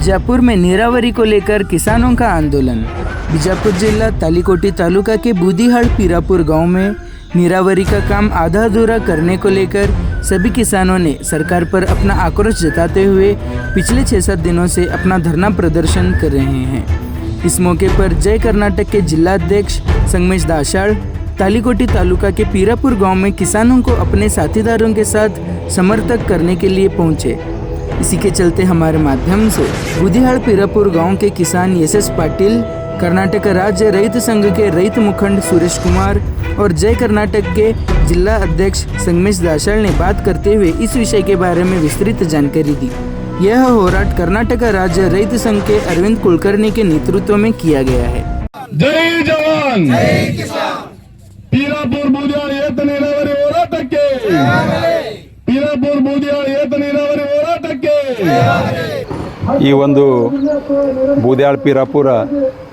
बीजापुर में नीरावरी को लेकर किसानों का आंदोलन। बीजापुर जिला तालीकोटी तालुका के बूदीहाड़ पीरापुर गांव में नीरावरी का काम आधा अधूरा करने को लेकर सभी किसानों ने सरकार पर अपना आक्रोश जताते हुए पिछले 6-7 दिनों से अपना धरना प्रदर्शन कर रहे हैं। इस मौके पर जय कर्नाटक के जिलाध्यक्ष संगमेश दाशाळ तालीकोटी तालुका के पीरापुर गांव में किसानों को अपने साथीदारों के साथ समर्थक करने के लिए पहुंचे। इसी के चलते हमारे माध्यम से बूदीहाड़ पीरापुर गांव के किसान एस पाटिल, कर्नाटक राज्य रैत संघ के रैत मुखंड सुरेश कुमार और जय कर्नाटक के जिला अध्यक्ष संगमेश दाशाळ ने बात करते हुए इस विषय के बारे में विस्तृत जानकारी दी। यह होराट कर्नाटक राज्य रैत संघ के अरविंद कुलकर्णी के नेतृत्व में किया गया है। जय जवान जय किसान। पीरापुर बूदियाळ ಏತ ನೀರಾವರಿ ಹೋರಾಟಕ್ಕೆ ಪೀರಾಪುರ ಬೂದಿಯಾಳ ಏತ ನೀರಾವರಿ ಹೋರಾಟಕ್ಕೆ ಈ ಒಂದು ಬೂದಿಯಾಳ ಪೀರಾಪುರ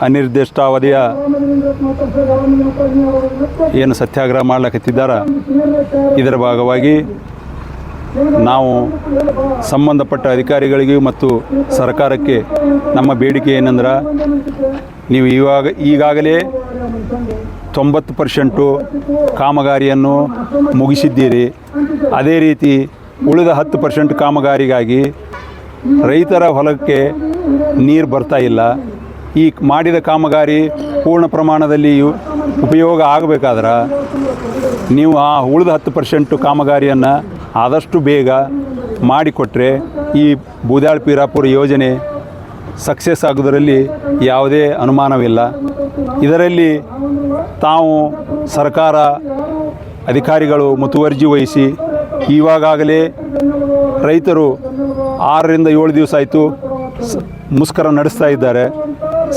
ಅನಿರ್ದಿಷ್ಟಾವಧಿಯ ಏನು ಸತ್ಯಾಗ್ರಹ ಮಾಡಲಿಕ್ಕಿದ್ದಾರೆ, ಇದರ ಭಾಗವಾಗಿ ನಾವು ಸಂಬಂಧಪಟ್ಟ ಅಧಿಕಾರಿಗಳಿಗೆ ಮತ್ತು ಸರ್ಕಾರಕ್ಕೆ ನಮ್ಮ ಬೇಡಿಕೆ ಏನಂದ್ರೆ, ನೀವು ಈಗಾಗಲೇ 90% ಕಾಮಗಾರಿಯನ್ನು ಮುಗಿಸಿದ್ದೀರಿ. ಅದೇ ರೀತಿ ಉಳಿದ 10% ಕಾಮಗಾರಿಗಾಗಿ ರೈತರ ಹೊಲಕ್ಕೆ ನೀರು ಬರ್ತಾ ಇಲ್ಲ. ಈ ಮಾಡಿದ ಕಾಮಗಾರಿ ಪೂರ್ಣ ಪ್ರಮಾಣದಲ್ಲಿ ಉಪಯೋಗ ಆಗಬೇಕಾದ್ರೆ ನೀವು ಆ ಉಳಿದ 10% ಕಾಮಗಾರಿಯನ್ನು ಆದಷ್ಟು ಬೇಗ ಮಾಡಿಕೊಟ್ರೆ ಈ ಬೂದಿಯಾಳ ಪೀರಾಪುರ ಯೋಜನೆ ಸಕ್ಸಸ್ ಆಗೋದರಲ್ಲಿ ಯಾವುದೇ ಅನುಮಾನವಿಲ್ಲ. ಇದರಲ್ಲಿ ತಾವು ಸರ್ಕಾರ ಅಧಿಕಾರಿಗಳು ಮುತುವರ್ಜಿ ವಹಿಸಿ ಇವಾಗಲೇ ರೈತರು 6ರಿಂದ 7 ದಿವಸ ಆಯಿತು ಮುಷ್ಕರ ನಡೆಸ್ತಾ ಇದ್ದಾರೆ.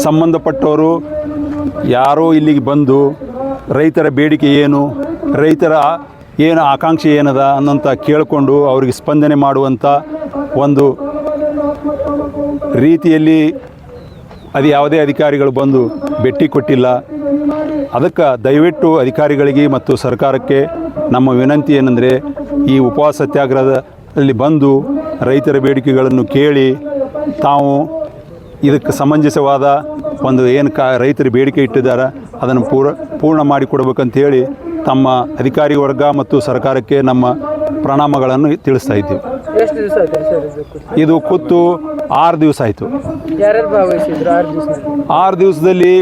ಸಂಬಂಧಪಟ್ಟವರು ಯಾರೋ ಇಲ್ಲಿಗೆ ಬಂದು ರೈತರ ಬೇಡಿಕೆ ಏನು, ರೈತರ ಏನು ಆಕಾಂಕ್ಷೆ ಏನದ ಅನ್ನೋಂಥ ಕೇಳಿಕೊಂಡು ಅವರಿಗೆ ಸ್ಪಂದನೆ ಮಾಡುವಂಥ ಒಂದು ರೀತಿಯಲ್ಲಿ ಅದು ಯಾವುದೇ ಅಧಿಕಾರಿಗಳು ಬಂದು ಭೇಟಿ ಕೊಟ್ಟಿಲ್ಲ. ಅದಕ್ಕೆ ದಯವಿಟ್ಟು ಅಧಿಕಾರಿಗಳಿಗೆ ಮತ್ತು ಸರ್ಕಾರಕ್ಕೆ ನಮ್ಮ ವಿನಂತಿ ಏನಂದರೆ, ಈ ಉಪವಾಸ ಸತ್ಯಾಗ್ರಹದಲ್ಲಿ ಬಂದು ರೈತರ ಬೇಡಿಕೆಗಳನ್ನು ಕೇಳಿ ತಾವು ಇದಕ್ಕೆ ಸಮಂಜಸವಾದ ಒಂದು ಏನು ರೈತರ ಬೇಡಿಕೆ ಇಟ್ಟಿದ್ದಾರೆ ಅದನ್ನು ಪೂರ್ಣ ಮಾಡಿಕೊಡ್ಬೇಕಂತೇಳಿ ತಮ್ಮ ಅಧಿಕಾರಿ ವರ್ಗ ಮತ್ತು ಸರ್ಕಾರಕ್ಕೆ ನಮ್ಮ ಪ್ರಣಾಮಗಳನ್ನು ತಿಳಿಸ್ತಾ ಇದ್ದೀವಿ. ಎಷ್ಟು ದಿವಸ ಆಯ್ತು ಸರ್ ಇದು ಕೂತು 6 ದಿವಸ ಆಯಿತು. ಯಾರ್ಯಾರು ಭಾಗವಹಿಸಿದ್ರು 6 ದಿವಸ? 6 ದಿವಸದಲ್ಲಿ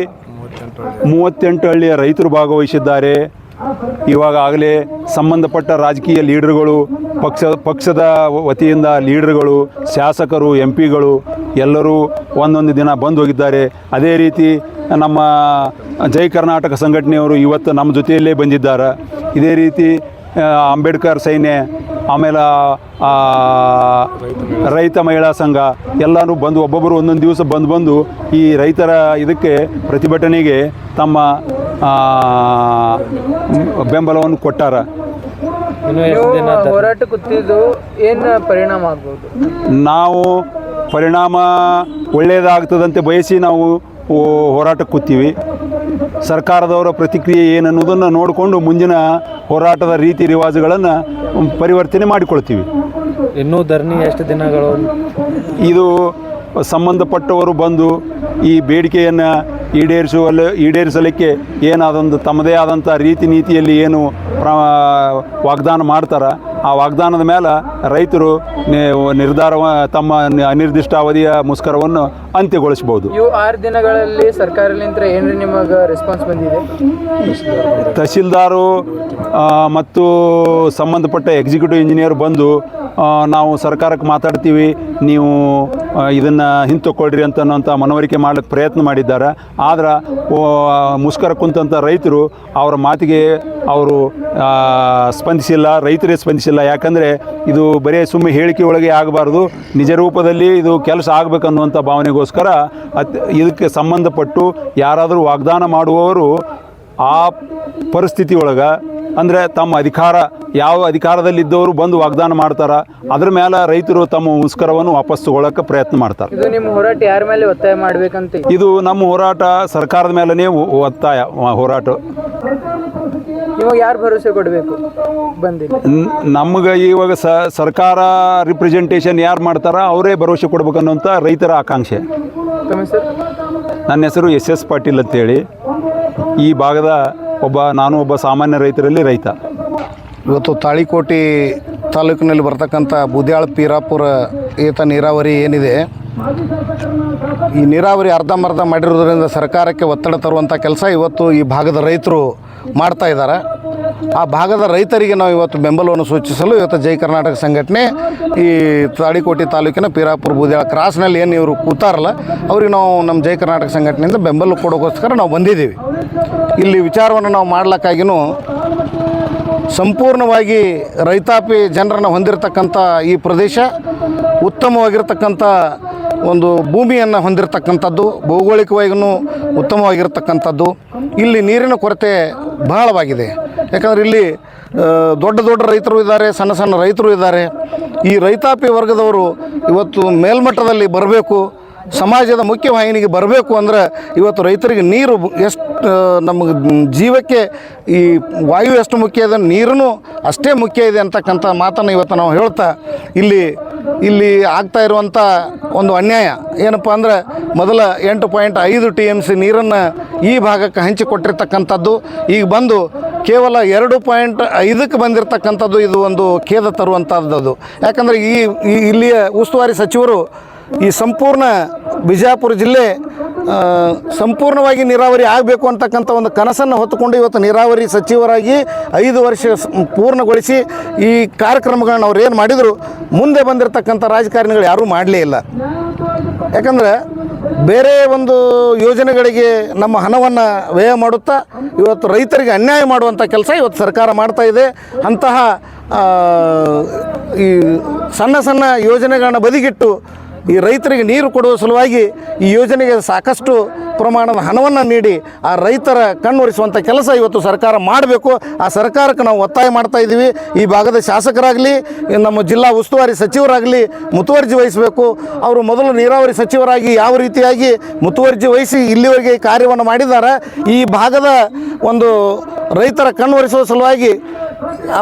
38 ಹಳ್ಳಿಯ ರೈತರು ಭಾಗವಹಿಸಿದ್ದಾರೆ. ಇವಾಗಲೇ ಸಂಬಂಧಪಟ್ಟ ರಾಜಕೀಯ ಲೀಡರ್ಗಳು, ಪಕ್ಷದ ವತಿಯಿಂದ ಲೀಡರ್ಗಳು, ಶಾಸಕರು, MP ಗಳು ಎಲ್ಲರೂ ಒಂದೊಂದು ದಿನ ಬಂದು ಹೋಗಿದ್ದಾರೆ. ಅದೇ ರೀತಿ ನಮ್ಮ ಜೈ ಕರ್ನಾಟಕ ಸಂಘಟನೆಯವರು ಇವತ್ತು ನಮ್ಮ ಜೊತೆಯಲ್ಲೇ ಬಂದಿದ್ದಾರೆ. ಇದೇ ರೀತಿ ಅಂಬೇಡ್ಕರ್ ಸೈನ್ಯ, ಆಮೇಲೆ ರೈತ ಮಹಿಳಾ ಸಂಘ ಎಲ್ಲರೂ ಬಂದು ಒಬ್ಬೊಬ್ಬರು ಒಂದೊಂದು ದಿವಸ ಬಂದು ಈ ರೈತರ ಇದಕ್ಕೆ ಪ್ರತಿಭಟನೆಗೆ ತಮ್ಮ ಬೆಂಬಲವನ್ನು ಕೊಟ್ಟಾರ. ಹೋರಾಟ ಕೂತಿದ್ದು ಏನು ಪರಿಣಾಮ ಆಗ್ಬೋದು? ನಾವು ಪರಿಣಾಮ ಒಳ್ಳೆಯದಾಗ್ತದಂತೆ ಬಯಸಿ ನಾವು ಹೋರಾಟಕ್ಕೆ ಕೂತೀವಿ. ಸರ್ಕಾರದವರ ಪ್ರತಿಕ್ರಿಯೆ ಏನನ್ನೋದನ್ನು ನೋಡಿಕೊಂಡು ಮುಂದಿನ ಹೋರಾಟದ ರೀತಿ ರಿವಾಜುಗಳನ್ನು ಪರಿವರ್ತನೆ ಮಾಡಿಕೊಳ್ತೀವಿ. ಇನ್ನೂ ಧರಣಿ ಎಷ್ಟು ದಿನಗಳು? ಇದು ಸಂಬಂಧಪಟ್ಟವರು ಬಂದು ಈ ಬೇಡಿಕೆಯನ್ನು ಈಡೇರಿಸಲಿಕ್ಕೆ ಏನಾದೊಂದು ತಮ್ಮದೇ ಆದಂಥ ರೀತಿ ನೀತಿಯಲ್ಲಿ ಏನು ವಾಗ್ದಾನ ಮಾಡ್ತಾರೆ, ಆ ವಾಗ್ದಾನದ ಮೇಲೆ ರೈತರು ನಿರ್ಧಾರ ತಮ್ಮ ಅನಿರ್ದಿಷ್ಟಾವಧಿಯ ಮುಷ್ಕರವನ್ನು ಅಂತ್ಯಗೊಳಿಸಬಹುದು. ಇವು 6 ದಿನಗಳಲ್ಲಿ ಸರ್ಕಾರದಿಂದ ಏನು ನಿಮಗೆ ರೆಸ್ಪಾನ್ಸ್ ಬಂದಿದೆ? ತಹಸೀಲ್ದಾರು ಮತ್ತು ಸಂಬಂಧಪಟ್ಟ ಎಕ್ಸಿಕ್ಯೂಟಿವ್ ಇಂಜಿನಿಯರ್ ಬಂದು ನಾವು ಸರ್ಕಾರಕ್ಕೆ ಮಾತಾಡ್ತೀವಿ, ನೀವು ಇದನ್ನು ಹಿಂತಕ್ಕೊಳ್ರಿ ಅಂತನ್ನುವಂಥ ಮನವರಿಕೆ ಮಾಡಲಿಕ್ಕೆ ಪ್ರಯತ್ನ ಮಾಡಿದ್ದಾರೆ. ಆದ್ರೆ ಮುಷ್ಕರ ಕುಂತಂಥ ರೈತರು ಅವರ ಮಾತಿಗೆ ಅವರು ಸ್ಪಂದಿಸಿಲ್ಲ, ರೈತರೇ ಸ್ಪಂದಿಸಿಲ್ಲ. ಯಾಕಂದರೆ ಇದು ಬರೀ ಸುಮ್ಮನೆ ಹೇಳಿಕೆ ಒಳಗೆ ಆಗಬಾರ್ದು, ನಿಜ ರೂಪದಲ್ಲಿ ಇದು ಕೆಲಸ ಆಗಬೇಕನ್ನುವಂಥ ಭಾವನೆಗೋಸ್ಕರ ಇದಕ್ಕೆ ಸಂಬಂಧಪಟ್ಟು ಯಾರಾದರೂ ವಾಗ್ದಾನ ಮಾಡುವವರು ಆ ಪರಿಸ್ಥಿತಿ ಒಳಗೆ, ಅಂದರೆ ತಮ್ಮ ಯಾವ ಅಧಿಕಾರದಲ್ಲಿದ್ದವರು ಬಂದು ವಾಗ್ದಾನ ಮಾಡ್ತಾರೆ, ಅದ್ರ ಮೇಲೆ ರೈತರು ತಮ್ಮ ಮುಷ್ಕರವನ್ನು ವಾಪಸ್ ತಗೊಳ್ಳೋಕ್ಕೆ ಪ್ರಯತ್ನ ಮಾಡ್ತಾರೆ. ಇದು ನಿಮ್ಮ ಹೋರಾಟ ಯಾರ ಮೇಲೆ ಒತ್ತಾಯ ಮಾಡಬೇಕಂತ? ಇದು ನಮ್ಮ ಹೋರಾಟ ಸರ್ಕಾರದ ಮೇಲೇ ಒತ್ತಾಯ ಹೋರಾಟ. ಇವಾಗ ಯಾರು ಭರವಸೆ ಕೊಡಬೇಕು ಬಂದಿಲ್ಲ? ನಮ್ಗೆ ಇವಾಗ ಸರ್ಕಾರ ರಿಪ್ರೆಸೆಂಟೇಷನ್ ಯಾರು ಮಾಡ್ತಾರ ಅವರೇ ಭರವಸೆ ಕೊಡ್ಬೇಕನ್ನುವಂಥ ರೈತರ ಆಕಾಂಕ್ಷೆ. ತಮ್ಮ ಹೆಸರು? ನನ್ನ ಹೆಸರು SS ಪಾಟೀಲ್ ಅಂತೇಳಿ. ಈ ಭಾಗದ ನಾನು ಒಬ್ಬ ಸಾಮಾನ್ಯ ರೈತರಲ್ಲಿ ರೈತ. ಇವತ್ತು ತಾಳಿಕೋಟಿ ತಾಲೂಕಿನಲ್ಲಿ ಬರ್ತಕ್ಕಂಥ ಬೂದ್ಯಾಳ ಪೀರಾಪುರ ಏತ ನೀರಾವರಿ ಏನಿದೆ, ಈ ನೀರಾವರಿ ಅರ್ಧಂಬರ್ಧ ಮಾಡಿರೋದ್ರಿಂದ ಸರ್ಕಾರಕ್ಕೆ ಒತ್ತಡ ತರುವಂಥ ಕೆಲಸ ಇವತ್ತು ಈ ಭಾಗದ ರೈತರು ಮಾಡ್ತಾ ಇದ್ದಾರೆ. ಆ ಭಾಗದ ರೈತರಿಗೆ ನಾವು ಇವತ್ತು ಬೆಂಬಲವನ್ನು ಸೂಚಿಸಲು ಇವತ್ತು ಜೈ ಕರ್ನಾಟಕ ಸಂಘಟನೆ ಈ ತಾಳಿಕೋಟಿ ತಾಲೂಕಿನ ಪೀರಾಪುರ ಬೂದ್ಯಾಳ ಕ್ರಾಸ್ನಲ್ಲಿ ಏನು ಇವರು ಕೂತಾರಲ್ಲ ಅವ್ರಿಗೆ ನಾವು ನಮ್ಮ ಜೈ ಕರ್ನಾಟಕ ಸಂಘಟನೆಯಿಂದ ಬೆಂಬಲ ಕೊಡೋಕ್ಕೋಸ್ಕರ ನಾವು ಬಂದಿದ್ದೀವಿ. ಇಲ್ಲಿ ವಿಚಾರವನ್ನು ನಾವು ಮಾಡ್ಲಿಕ್ಕಾಗಿನೂ ಸಂಪೂರ್ಣವಾಗಿ ರೈತಾಪಿ ಜನರನ್ನು ಹೊಂದಿರತಕ್ಕಂಥ ಈ ಪ್ರದೇಶ ಉತ್ತಮವಾಗಿರ್ತಕ್ಕಂಥ ಒಂದು ಭೂಮಿಯನ್ನು ಹೊಂದಿರತಕ್ಕಂಥದ್ದು, ಭೌಗೋಳಿಕವಾಗಿಯೂ ಉತ್ತಮವಾಗಿರ್ತಕ್ಕಂಥದ್ದು. ಇಲ್ಲಿ ನೀರಿನ ಕೊರತೆ ಬಹಳವಾಗಿದೆ. ಯಾಕಂದರೆ ಇಲ್ಲಿ ದೊಡ್ಡ ದೊಡ್ಡ ರೈತರು ಇದ್ದಾರೆ, ಸಣ್ಣ ಸಣ್ಣ ರೈತರು ಇದ್ದಾರೆ. ಈ ರೈತಾಪಿ ವರ್ಗದವರು ಇವತ್ತು ಮೇಲ್ಮಟ್ಟದಲ್ಲಿ ಬರಬೇಕು, ಸಮಾಜದ ಮುಖ್ಯವಾಹಿನಿಗೆ ಬರಬೇಕು ಅಂದ್ರೆ ಇವತ್ತು ರೈತರಿಗೆ ನೀರು ಎಷ್ಟು ನಮಗೆ ಜೀವಕ್ಕೆ ಈ ವಾಯು ಎಷ್ಟು ಮುಖ್ಯ ಇದೆ, ನೀರೂ ಅಷ್ಟೇ ಮುಖ್ಯ ಇದೆ ಅಂತಕ್ಕಂಥ ಮಾತನ್ನು ಇವತ್ತು ನಾವು ಹೇಳ್ತಾ ಇಲ್ಲಿ ಆಗ್ತಾ ಇರುವಂಥ ಒಂದು ಅನ್ಯಾಯ ಏನಪ್ಪ ಅಂದ್ರೆ ಮೊದಲ 8.5 TMC ನೀರನ್ನು ಈ ಭಾಗಕ್ಕೆ ಹಂಚಿಕೊಟ್ಟಿರ್ತಕ್ಕಂಥದ್ದು ಈಗ ಬಂದು ಕೇವಲ 2.5ಕ್ಕೆ ಬಂದಿರತಕ್ಕಂಥದ್ದು. ಇದು ಒಂದು ಖೇದ ತರುವಂಥದ್ದು. ಯಾಕಂದರೆ ಇಲ್ಲಿಯ ಉಸ್ತುವಾರಿ ಸಚಿವರು ಈ ಸಂಪೂರ್ಣ ಬಿಜಾಪುರ ಜಿಲ್ಲೆ ಸಂಪೂರ್ಣವಾಗಿ ನೀರಾವರಿ ಆಗಬೇಕು ಅಂತಕ್ಕಂಥ ಒಂದು ಕನಸನ್ನು ಹೊತ್ತುಕೊಂಡು ಇವತ್ತು ನೀರಾವರಿ ಸಚಿವರಾಗಿ 5 ವರ್ಷ ಪೂರ್ಣಗೊಳಿಸಿ ಈ ಕಾರ್ಯಕ್ರಮಗಳನ್ನ ಅವ್ರು ಏನು ಮಾಡಿದರು, ಮುಂದೆ ಬಂದಿರತಕ್ಕಂಥ ರಾಜಕಾರಣಿಗಳು ಯಾರೂ ಮಾಡಲೇ ಇಲ್ಲ. ಯಾಕಂದರೆ ಬೇರೆ ಒಂದು ಯೋಜನೆಗಳಿಗೆ ನಮ್ಮ ಹಣವನ್ನು ವ್ಯಯ ಮಾಡುತ್ತಾ ಇವತ್ತು ರೈತರಿಗೆ ಅನ್ಯಾಯ ಮಾಡುವಂಥ ಕೆಲಸ ಇವತ್ತು ಸರ್ಕಾರ ಮಾಡ್ತಾ ಇದೆ. ಅಂತಹ ಈ ಸಣ್ಣ ಸಣ್ಣ ಯೋಜನೆಗಳನ್ನ ಬದಿಗಿಟ್ಟು ಈ ರೈತರಿಗೆ ನೀರು ಕೊಡುವ ಸಲುವಾಗಿ ಈ ಯೋಜನೆಗೆ ಸಾಕಷ್ಟು ಪ್ರಮಾಣದ ಹಣವನ್ನು ನೀಡಿ ಆ ರೈತರ ಕಣ್ಣೊರೆಸುವಂಥ ಕೆಲಸ ಇವತ್ತು ಸರ್ಕಾರ ಮಾಡಬೇಕು. ಆ ಸರ್ಕಾರಕ್ಕೆ ನಾವು ಒತ್ತಾಯ ಮಾಡ್ತಾ ಇದ್ದೀವಿ. ಈ ಭಾಗದ ಶಾಸಕರಾಗಲಿ ನಮ್ಮ ಜಿಲ್ಲಾ ಉಸ್ತುವಾರಿ ಸಚಿವರಾಗಲಿ ಮುತುವರ್ಜಿ ವಹಿಸಬೇಕು. ಅವರು ಮೊದಲು ನೀರಾವರಿ ಸಚಿವರಾಗಿ ಯಾವ ರೀತಿಯಾಗಿ ಮುತುವರ್ಜಿ ವಹಿಸಿ ಇಲ್ಲಿವರೆಗೆ ಕಾರ್ಯವನ್ನು ಮಾಡಿದ್ದಾರೆ, ಈ ಭಾಗದ ಒಂದು ರೈತರ ಕಣ್ಣೊರೆಸುವ ಸಲುವಾಗಿ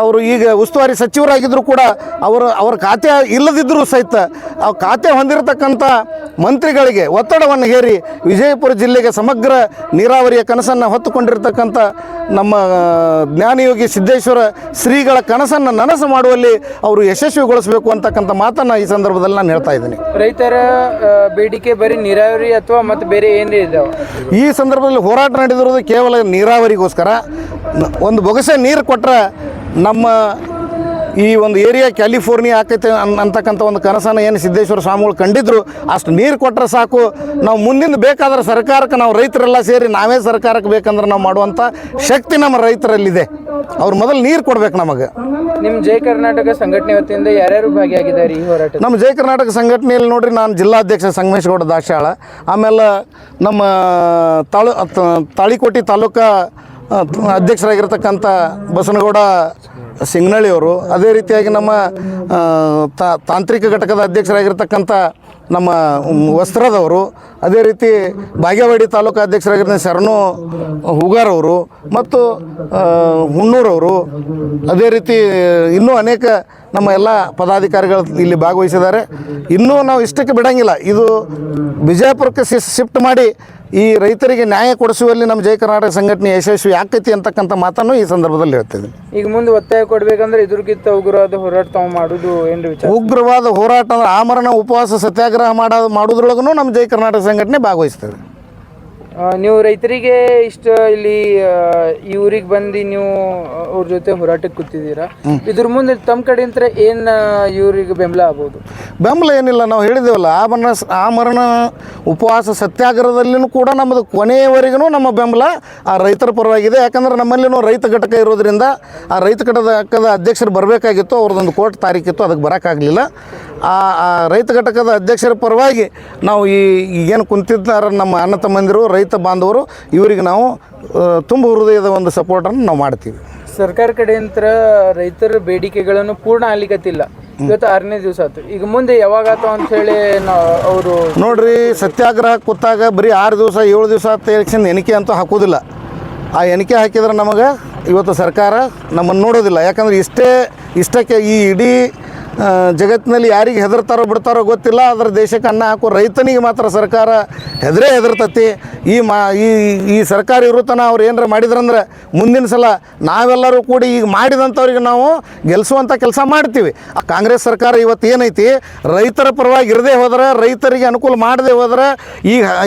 ಅವರು ಈಗ ಉಸ್ತುವಾರಿ ಸಚಿವರಾಗಿದ್ದರೂ ಕೂಡ ಅವರ ಖಾತೆ ಇಲ್ಲದಿದ್ದರೂ ಸಹಿತ ಆ ಖಾತೆ ಹೊಂದಿರತಕ್ಕಂಥ ಮಂತ್ರಿಗಳಿಗೆ ಒತ್ತಡವನ್ನು ಹೇರಿ ವಿಜಯಪುರ ಜಿಲ್ಲೆಗೆ ಸಮಗ್ರ ನೀರಾವರಿಯ ಕನಸನ್ನು ಹೊತ್ತುಕೊಂಡಿರ್ತಕ್ಕಂಥ ನಮ್ಮ ಜ್ಞಾನಯೋಗಿ ಸಿದ್ದೇಶ್ವರ ಶ್ರೀಗಳ ಕನಸನ್ನು ನನಸು ಮಾಡುವಲ್ಲಿ ಅವರು ಯಶಸ್ವಿಗೊಳಿಸಬೇಕು ಅಂತಕ್ಕಂಥ ಮಾತನ್ನು ಈ ಸಂದರ್ಭದಲ್ಲಿ ನಾನು ಹೇಳ್ತಾ ಇದ್ದೀನಿ. ರೈತರ ಬೇಡಿಕೆ ಬರೀ ನೀರಾವರಿ ಅಥವಾ ಮತ್ತು ಬೇರೆ ಏನೇ ಇದ್ದಾವೆ? ಈ ಸಂದರ್ಭದಲ್ಲಿ ಹೋರಾಟ ನಡೆದಿರೋದು ಕೇವಲ ನೀರಾವರಿಗೋಸ್ಕರ. ಒಂದು ಬೊಗಸೆ ನೀರು ಕೊಟ್ಟರೆ ನಮ್ಮ ಈ ಒಂದು ಏರಿಯಾ ಕ್ಯಾಲಿಫೋರ್ನಿಯಾ ಆಕೈತೆ ಅಂತಕ್ಕಂಥ ಒಂದು ಕನಸನ್ನು ಏನು ಸಿದ್ದೇಶ್ವರ ಸ್ವಾಮಿಗಳು ಕಂಡಿದ್ರು, ಅಷ್ಟು ನೀರು ಕೊಟ್ಟರೆ ಸಾಕು. ನಾವು ಮುಂದಿನ ಬೇಕಾದ್ರೆ ಸರ್ಕಾರಕ್ಕೆ ನಾವು ರೈತರೆಲ್ಲ ಸೇರಿ ನಾವೇ ಸರ್ಕಾರಕ್ಕೆ ಬೇಕಂದ್ರೆ ನಾವು ಮಾಡುವಂಥ ಶಕ್ತಿ ನಮ್ಮ ರೈತರಲ್ಲಿದೆ. ಅವ್ರು ಮೊದಲು ನೀರು ಕೊಡ್ಬೇಕು ನಮಗೆ. ನಿಮ್ಮ ಜೈ ಕರ್ನಾಟಕ ಸಂಘಟನೆ ವತಿಯಿಂದ ಯಾರ್ಯಾರು ಭಾಗಿಯಾಗಿದ್ದಾರೆ ಈ ಹೋರಾಟ? ನಮ್ಮ ಜೈ ಕರ್ನಾಟಕ ಸಂಘಟನೆಯಲ್ಲಿ ನೋಡ್ರಿ, ನಾನು ಜಿಲ್ಲಾಧ್ಯಕ್ಷ ಸಂಗಮೇಶ್ಗೌಡ ದಾಸ್ಯಾಳ, ಆಮೇಲೆ ನಮ್ಮ ತಾಳಿಕೋಟಿ ತಾಲೂಕಾ ಅಧ್ಯಕ್ಷರಾಗಿರ್ತಕ್ಕಂಥ ಬಸನಗೌಡ ಸಿಂಗ್ನಳ್ಳಿಯವರು, ಅದೇ ರೀತಿಯಾಗಿ ನಮ್ಮ ತಾಂತ್ರಿಕ ಘಟಕದ ಅಧ್ಯಕ್ಷರಾಗಿರ್ತಕ್ಕಂಥ ನಮ್ಮ ವಸ್ತ್ರದವರು, ಅದೇ ರೀತಿ ಬಾಗೇವಾಡಿ ತಾಲೂಕು ಅಧ್ಯಕ್ಷರಾಗಿರ್ತಕ್ಕಂಥ ಶರಣು ಹೂಗಾರವರು ಮತ್ತು ಹುಣ್ಣೂರವರು, ಅದೇ ರೀತಿ ಇನ್ನೂ ಅನೇಕ ನಮ್ಮ ಎಲ್ಲ ಪದಾಧಿಕಾರಿಗಳು ಇಲ್ಲಿ ಭಾಗವಹಿಸಿದ್ದಾರೆ. ಇನ್ನೂ ನಾವು ಇಷ್ಟಕ್ಕೆ ಬಿಡೋಂಗಿಲ್ಲ. ಇದು ಬಿಜಾಪುರಕ್ಕೆ ಶಿಫ್ಟ್ ಮಾಡಿ ಈ ರೈತರಿಗೆ ನ್ಯಾಯ ಕೊಡಿಸುವಲ್ಲಿ ನಮ್ಮ ಜೈ ಕರ್ನಾಟಕ ಸಂಘಟನೆ ಯಶಸ್ವಿ ಆಕೈತಿ ಅಂತಕ್ಕಂಥ ಮಾತನ್ನು ಈ ಸಂದರ್ಭದಲ್ಲಿ ಹೇಳ್ತಿದ್ದೀನಿ. ಈಗ ಮುಂದೆ ಒತ್ತಾಯ ಕೊಡಬೇಕಂದ್ರೆ ಇದ್ರಕ್ಕಿಂತ ಉಗ್ರವಾದ ಹೋರಾಟ ತಾವು ಮಾಡೋದು ಏನು ವಿಚಾರ? ಉಗ್ರವಾದ ಹೋರಾಟ ಅಂದ್ರೆ ಆಮರಣ ಉಪವಾಸ ಸತ್ಯಾಗ್ರಹ ಮಾಡೋದ್ರೊಳಗೂ ನಮ್ಮ ಜೈ ಕರ್ನಾಟಕ ಸಂಘಟನೆ ಭಾಗವಹಿಸ್ತದೆ. ನೀವು ರೈತರಿಗೆ ಇಷ್ಟ ಇಲ್ಲಿ ಈ ಊರಿಗೆ ಬಂದು ನೀವು ಅವ್ರ ಜೊತೆ ಹೋರಾಟಕ್ಕೆ ಕೂತಿದ್ದೀರಾ, ಇದ್ರ ಮುಂದೆ ತಮ್ಮ ಕಡೆಯಿಂದ ಏನು ಇವ್ರಿಗೆ ಬೆಂಬಲ ಆಗ್ಬೋದು? ಬೆಂಬಲ ಏನಿಲ್ಲ, ನಾವು ಹೇಳಿದ್ದೇವಲ್ಲ, ಆಮರಣ ಉಪವಾಸ ಸತ್ಯಾಗ್ರಹದಲ್ಲಿನೂ ಕೂಡ ನಮ್ಮದು ಕೊನೆಯವರೆಗೂ ನಮ್ಮ ಬೆಂಬಲ ಆ ರೈತರ ಪರವಾಗಿದೆ. ಯಾಕಂದ್ರೆ ನಮ್ಮಲ್ಲಿನೂ ರೈತ ಘಟಕ ಇರೋದ್ರಿಂದ ಆ ರೈತ ಘಟಕದ ಅಧ್ಯಕ್ಷರು ಬರಬೇಕಾಗಿತ್ತು, ಅವ್ರದ್ದೊಂದು ಕೋರ್ಟ್ ತಾರೀಕಿತ್ತು, ಅದಕ್ಕೆ ಬರೋಕ್ಕಾಗಲಿಲ್ಲ. ಆ ರೈತ ಘಟಕದ ಅಧ್ಯಕ್ಷರ ಪರವಾಗಿ ನಾವು ಈಗೇನು ಕುಂತಿದ್ದಾರೆ ನಮ್ಮ ಅಣ್ಣ ತಮ್ಮಂದಿರು ರೈತ ಬಾಂಧವರು, ಇವರಿಗೆ ನಾವು ತುಂಬ ಹೃದಯದ ಒಂದು ಸಪೋರ್ಟನ್ನು ನಾವು ಮಾಡ್ತೀವಿ. ಸರ್ಕಾರ ಕಡೆಯಿಂದ ರೈತರ ಬೇಡಿಕೆಗಳನ್ನು ಪೂರ್ಣ ಆಗ್ಲಿಕ್ಕತ್ತಿಲ್ಲ. ಇವತ್ತು 6ನೇ ದಿವಸ ಆಯ್ತು. ಈಗ ಮುಂದೆ ಯಾವಾಗಾತ ಅಂಥೇಳಿ ಅವರು ನೋಡ್ರಿ, ಸತ್ಯಾಗ್ರಹ ಕೂತಾಗ ಬರೀ 6 ದಿವಸ 7 ದಿವಸ ಎಲೆಕ್ಷನ್ ಎಣಿಕೆ ಅಂತೂ ಹಾಕೋದಿಲ್ಲ. ಆ ಎಣಿಕೆ ಹಾಕಿದ್ರೆ ನಮಗೆ ಇವತ್ತು ಸರ್ಕಾರ ನಮ್ಮನ್ನು ನೋಡೋದಿಲ್ಲ. ಯಾಕಂದ್ರೆ ಇಷ್ಟಕ್ಕೆ ಈ ಇಡೀ ಜಗತ್ತಿನಲ್ಲಿ ಯಾರಿಗೆ ಹೆದರ್ತಾರೋ ಬಿಡ್ತಾರೋ ಗೊತ್ತಿಲ್ಲ. ಅದರ ದೇಶಕ್ಕೆ ಅನ್ನ ಹಾಕೋ ರೈತನಿಗೆ ಮಾತ್ರ ಸರ್ಕಾರ ಹೆದರ್ತತಿ. ಈ ಸರ್ಕಾರ ಇರುತ್ತಾನ ಅವ್ರು ಏನಾರ ಮಾಡಿದ್ರಂದ್ರೆ ಮುಂದಿನ ಸಲ ನಾವೆಲ್ಲರೂ ಕೂಡಿ ಈಗ ಮಾಡಿದಂಥವ್ರಿಗೆ ನಾವು ಗೆಲ್ಲಿಸುವಂಥ ಕೆಲಸ ಮಾಡ್ತೀವಿ. ಕಾಂಗ್ರೆಸ್ ಸರ್ಕಾರ ಇವತ್ತು ಏನೈತಿ, ರೈತರ ಪರವಾಗಿ ಇರದೇ ಹೋದ್ರೆ, ರೈತರಿಗೆ ಅನುಕೂಲ ಮಾಡದೆ ಹೋದ್ರೆ,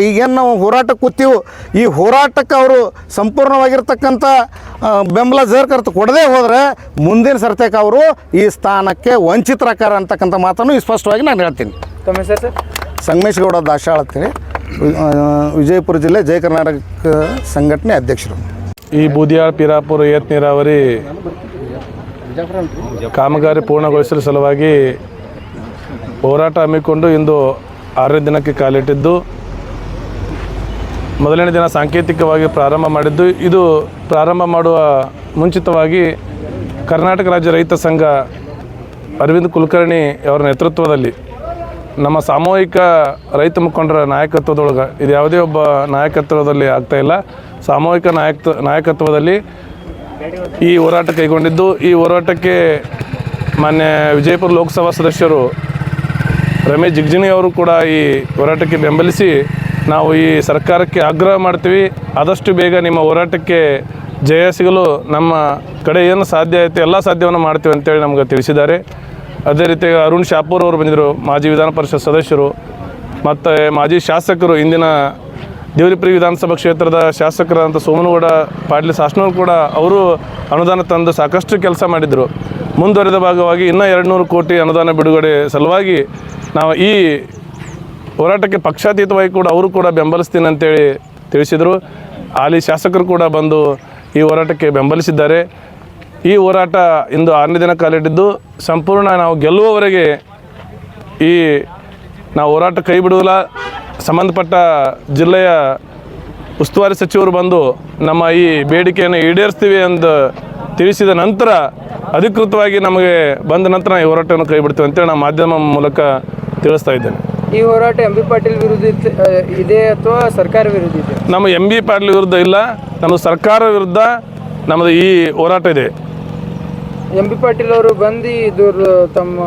ಈಗೇನು ನಾವು ಹೋರಾಟಕ್ಕೆ ಕೂತೀವಿ, ಈ ಹೋರಾಟಕ್ಕೆ ಅವರು ಸಂಪೂರ್ಣವಾಗಿರ್ತಕ್ಕಂಥ ಬೆಂಬಲ ಜರ್ಕರ್ತ ಕೊಡದೇ ಹೋದರೆ ಮುಂದಿನ ಸರ್ತಿಗೆ ಅವರು ಈ ಸ್ಥಾನಕ್ಕೆ ವಂಚಿತರಾಕಾರ ಅಂತಕ್ಕಂಥ ಮಾತನ್ನು ಸ್ಪಷ್ಟವಾಗಿ ನಾನು ಹೇಳ್ತೀನಿ. ತಮ್ಮ ಹೆಸರು ಸರ್? ಸಂಗಮೇಶ್ ಗೌಡ ದಾಶಾಳ್ ಅಂತೀನಿ, ವಿಜಯಪುರ ಜಿಲ್ಲೆ ಜಯ ಕರ್ನಾಟಕ ಸಂಘಟನೆ ಅಧ್ಯಕ್ಷರು. ಈ ಬೂದಿಯಾಳ್ ಪೀರಾಪುರ ಏತ ನೀರಾವರಿ ಕಾಮಗಾರಿ ಪೂರ್ಣಗೊಳಿಸಲು ಸಲುವಾಗಿ ಹೋರಾಟ ಹಮ್ಮಿಕೊಂಡು ಇಂದು 6ನೇ ದಿನಕ್ಕೆ ಕಾಲಿಟ್ಟಿದ್ದು, ಮೊದಲನೇ ದಿನ ಸಾಂಕೇತಿಕವಾಗಿ ಪ್ರಾರಂಭ ಮಾಡಿದ್ದು. ಇದು ಪ್ರಾರಂಭ ಮಾಡುವ ಮುಂಚಿತವಾಗಿ ಕರ್ನಾಟಕ ರಾಜ್ಯ ರೈತ ಸಂಘ ಅರವಿಂದ್ ಕುಲಕರ್ಣಿ ಅವರ ನೇತೃತ್ವದಲ್ಲಿ ನಮ್ಮ ಸಾಮೂಹಿಕ ರೈತ ಮುಖಂಡರ ನಾಯಕತ್ವದೊಳಗೆ, ಇದು ಯಾವುದೇ ಒಬ್ಬ ನಾಯಕತ್ವದಲ್ಲಿ ಆಗ್ತಾಯಿಲ್ಲ, ಸಾಮೂಹಿಕ ನಾಯಕತ್ವದಲ್ಲಿ ಈ ಹೋರಾಟ ಕೈಗೊಂಡಿದ್ದು. ಈ ಹೋರಾಟಕ್ಕೆ ಮಾನ್ಯ ವಿಜಯಪುರ ಲೋಕಸಭಾ ಸದಸ್ಯರು ರಮೇಶ್ ಜಿಗಜಿಣಗಿ ಅವರು ಕೂಡ ಈ ಹೋರಾಟಕ್ಕೆ ಬೆಂಬಲಿಸಿ, ನಾವು ಈ ಸರ್ಕಾರಕ್ಕೆ ಆಗ್ರಹ ಮಾಡ್ತೀವಿ, ಆದಷ್ಟು ಬೇಗ ನಿಮ್ಮ ಹೋರಾಟಕ್ಕೆ ಜಯ ಸಿಗಲು ನಮ್ಮ ಕಡೆ ಏನು ಸಾಧ್ಯ ಐತೆ ಎಲ್ಲ ಸಾಧ್ಯವನ್ನು ಮಾಡ್ತೀವಿ ಅಂತೇಳಿ ನಮಗೆ ತಿಳಿಸಿದ್ದಾರೆ. ಅದೇ ರೀತಿ ಅರುಣ್ ಶಾಪೂರ್ ಅವರು ಬಂದಿದ್ದರು, ಮಾಜಿ ವಿಧಾನ ಪರಿಷತ್ ಸದಸ್ಯರು ಮತ್ತು ಮಾಜಿ ಶಾಸಕರು, ಇಂದಿನ ದೇವರಿಪುರಿ ವಿಧಾನಸಭಾ ಕ್ಷೇತ್ರದ ಶಾಸಕರಾದಂಥ ಸೋಮನಗೌಡ ಪಾಟೀಲ್ ಸಾಸ್ನೂರು ಕೂಡ ಅವರು ಅನುದಾನ ತಂದು ಸಾಕಷ್ಟು ಕೆಲಸ ಮಾಡಿದರು. ಮುಂದುವರೆದ ಭಾಗವಾಗಿ ಇನ್ನೂ 200 ಕೋಟಿ ಅನುದಾನ ಬಿಡುಗಡೆ ಸಲುವಾಗಿ ನಾವು ಈ ಹೋರಾಟಕ್ಕೆ ಪಕ್ಷಾತೀತವಾಗಿ ಕೂಡ ಅವರು ಕೂಡ ಬೆಂಬಲಿಸ್ತೀನಿ ಅಂತೇಳಿ ತಿಳಿಸಿದರು. ಹಾಲಿ ಶಾಸಕರು ಕೂಡ ಬಂದು ಈ ಹೋರಾಟಕ್ಕೆ ಬೆಂಬಲಿಸಿದ್ದಾರೆ. ಈ ಹೋರಾಟ ಇಂದು 6ನೇ ದಿನ ಕಾಲಿಟ್ಟಿದ್ದು, ಸಂಪೂರ್ಣ ನಾವು ಗೆಲ್ಲುವವರೆಗೆ ನಾವು ಹೋರಾಟ ಕೈ ಬಿಡುವುದಿಲ್ಲ. ಸಂಬಂಧಪಟ್ಟ ಜಿಲ್ಲೆಯ ಉಸ್ತುವಾರಿ ಸಚಿವರು ಬಂದು ನಮ್ಮ ಈ ಬೇಡಿಕೆಯನ್ನು ಈಡೇರಿಸ್ತೀವಿ ಎಂದು ತಿಳಿಸಿದ ನಂತರ ಅಧಿಕೃತವಾಗಿ ನಮಗೆ ಬಂದ ನಂತರ ಈ ಹೋರಾಟವನ್ನು ಕೈ ಬಿಡ್ತೀವಿ ಅಂತೇಳಿ ನಾನು ಮಾಧ್ಯಮ ಮೂಲಕ ತಿಳಿಸ್ತಾ ಇದ್ದೇನೆ. ಈ ಹೋರಾಟ ಎಂ ಬಿ ಪಾಟೀಲ್ ವಿರುದ್ಧ ಇದೆ ಅಥವಾ ಸರ್ಕಾರ ವಿರುದ್ಧ ಇದೆ? ನಮ್ಮ ಎಂ ಬಿ ಪಾಟೀಲ್ ವಿರುದ್ಧ ಇಲ್ಲ, ನಮ್ಮ ಸರ್ಕಾರ ವಿರುದ್ಧ ನಮ್ಮದು ಈ ಹೋರಾಟ ಇದೆ. ಎಂ ಬಿ ಪಾಟೀಲ್ ಅವರು ಬಂದು ಇದು ತಮ್ಮ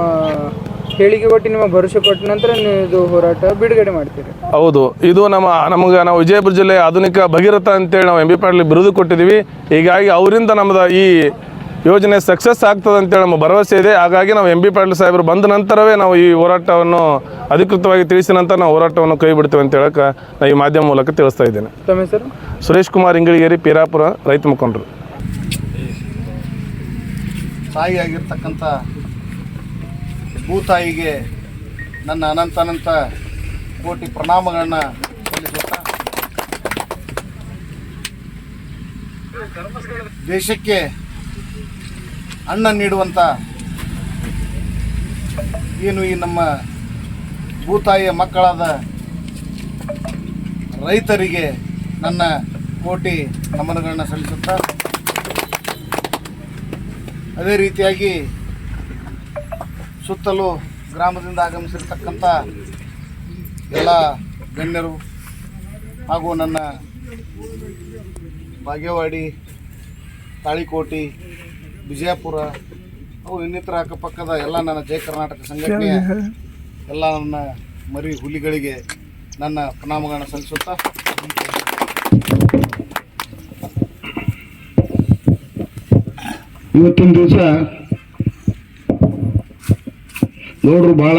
ಹೇಳಿಕೆ ಕೊಟ್ಟು ನಿಮಗೆ ಭರವಸೆ ಕೊಟ್ಟ ನಂತರ ನೀವು ಇದು ಹೋರಾಟ ಬಿಡುಗಡೆ ಮಾಡ್ತೀರಿ? ಹೌದು, ಇದು ನಾವು ವಿಜಯಪುರ ಜಿಲ್ಲೆ ಆಧುನಿಕ ಭಗೀರಥ ಅಂತೇಳಿ ನಾವು ಎಂ ಬಿ ಪಾಟೀಲ್ ಬಿರುದು ಕೊಟ್ಟಿದ್ದೀವಿ. ಹೀಗಾಗಿ ಅವರಿಂದ ನಮ್ಮದು ಈ ಯೋಜನೆ ಸಕ್ಸಸ್ ಆಗ್ತದೆ ಅಂತೇಳಿ ನಮ್ಮ ಭರವಸೆ ಇದೆ. ಹಾಗಾಗಿ ನಾವು ಎಂ ಬಿ ಪಾಟೀಲ್ ಸಾಹೇಬರು ಬಂದ ನಂತರವೇ ನಾವು ಈ ಹೋರಾಟವನ್ನು ಅಧಿಕೃತವಾಗಿ ತಿಳಿಸಿದ ನಂತರ ನಾವು ಹೋರಾಟವನ್ನು ಕೈ ಬಿಡ್ತೇವೆ ಅಂತ ಹೇಳಕ್ಕೆ ನಾನು ಈ ಮಾಧ್ಯಮ ಮೂಲಕ ತಿಳಿಸ್ತಾ ಇದ್ದೇನೆ. ತಮ್ಮ ಹೆಸರು? ಸುರೇಶ್ ಕುಮಾರ್ ಇಂಗಳಿಗೇರಿ, ಪೀರಾಪುರ ರೈತ ಮುಖಂಡರು. ತಾಯಿಯಾಗಿರ್ತಕ್ಕಂಥ ಭೂತಾಯಿಗೆ ನನ್ನ ಅನಂತ ಕೋಟಿ ಪ್ರಣಾಮಗಳನ್ನು ಸಲ್ಲಿಸುತ್ತಾ, ದೇಶಕ್ಕೆ ಅನ್ನ ನೀಡುವಂಥ ಏನು ಈ ನಮ್ಮ ಭೂತಾಯಿಯ ಮಕ್ಕಳಾದ ರೈತರಿಗೆ ನನ್ನ ಕೋಟಿ ನಮನಗಳನ್ನು ಸಲ್ಲಿಸುತ್ತಾ, ಅದೇ ರೀತಿಯಾಗಿ ಸುತ್ತಲೂ ಗ್ರಾಮದಿಂದ ಆಗಮಿಸಿರ್ತಕ್ಕಂಥ ಎಲ್ಲ ಗಣ್ಯರು ಹಾಗೂ ನನ್ನ ಬಾಗೇವಾಡಿ, ತಾಳಿಕೋಟಿ, ವಿಜಯಪುರ ಅವು ಇನ್ನಿತರ ಅಕ್ಕಪಕ್ಕದ ಎಲ್ಲ ನನ್ನ ಜಯ ಕರ್ನಾಟಕ ಸಂಘಟನೆಯ ಎಲ್ಲ ನನ್ನ ಮರಿ ಹುಲಿಗಳಿಗೆ ನನ್ನ ಪ್ರಣಾಮಗಳನ್ನು ಸಲ್ಲಿಸುತ್ತಾ, ಇವತ್ತಿನ ದಿವಸ ನೋಡ್ರು ಭಾಳ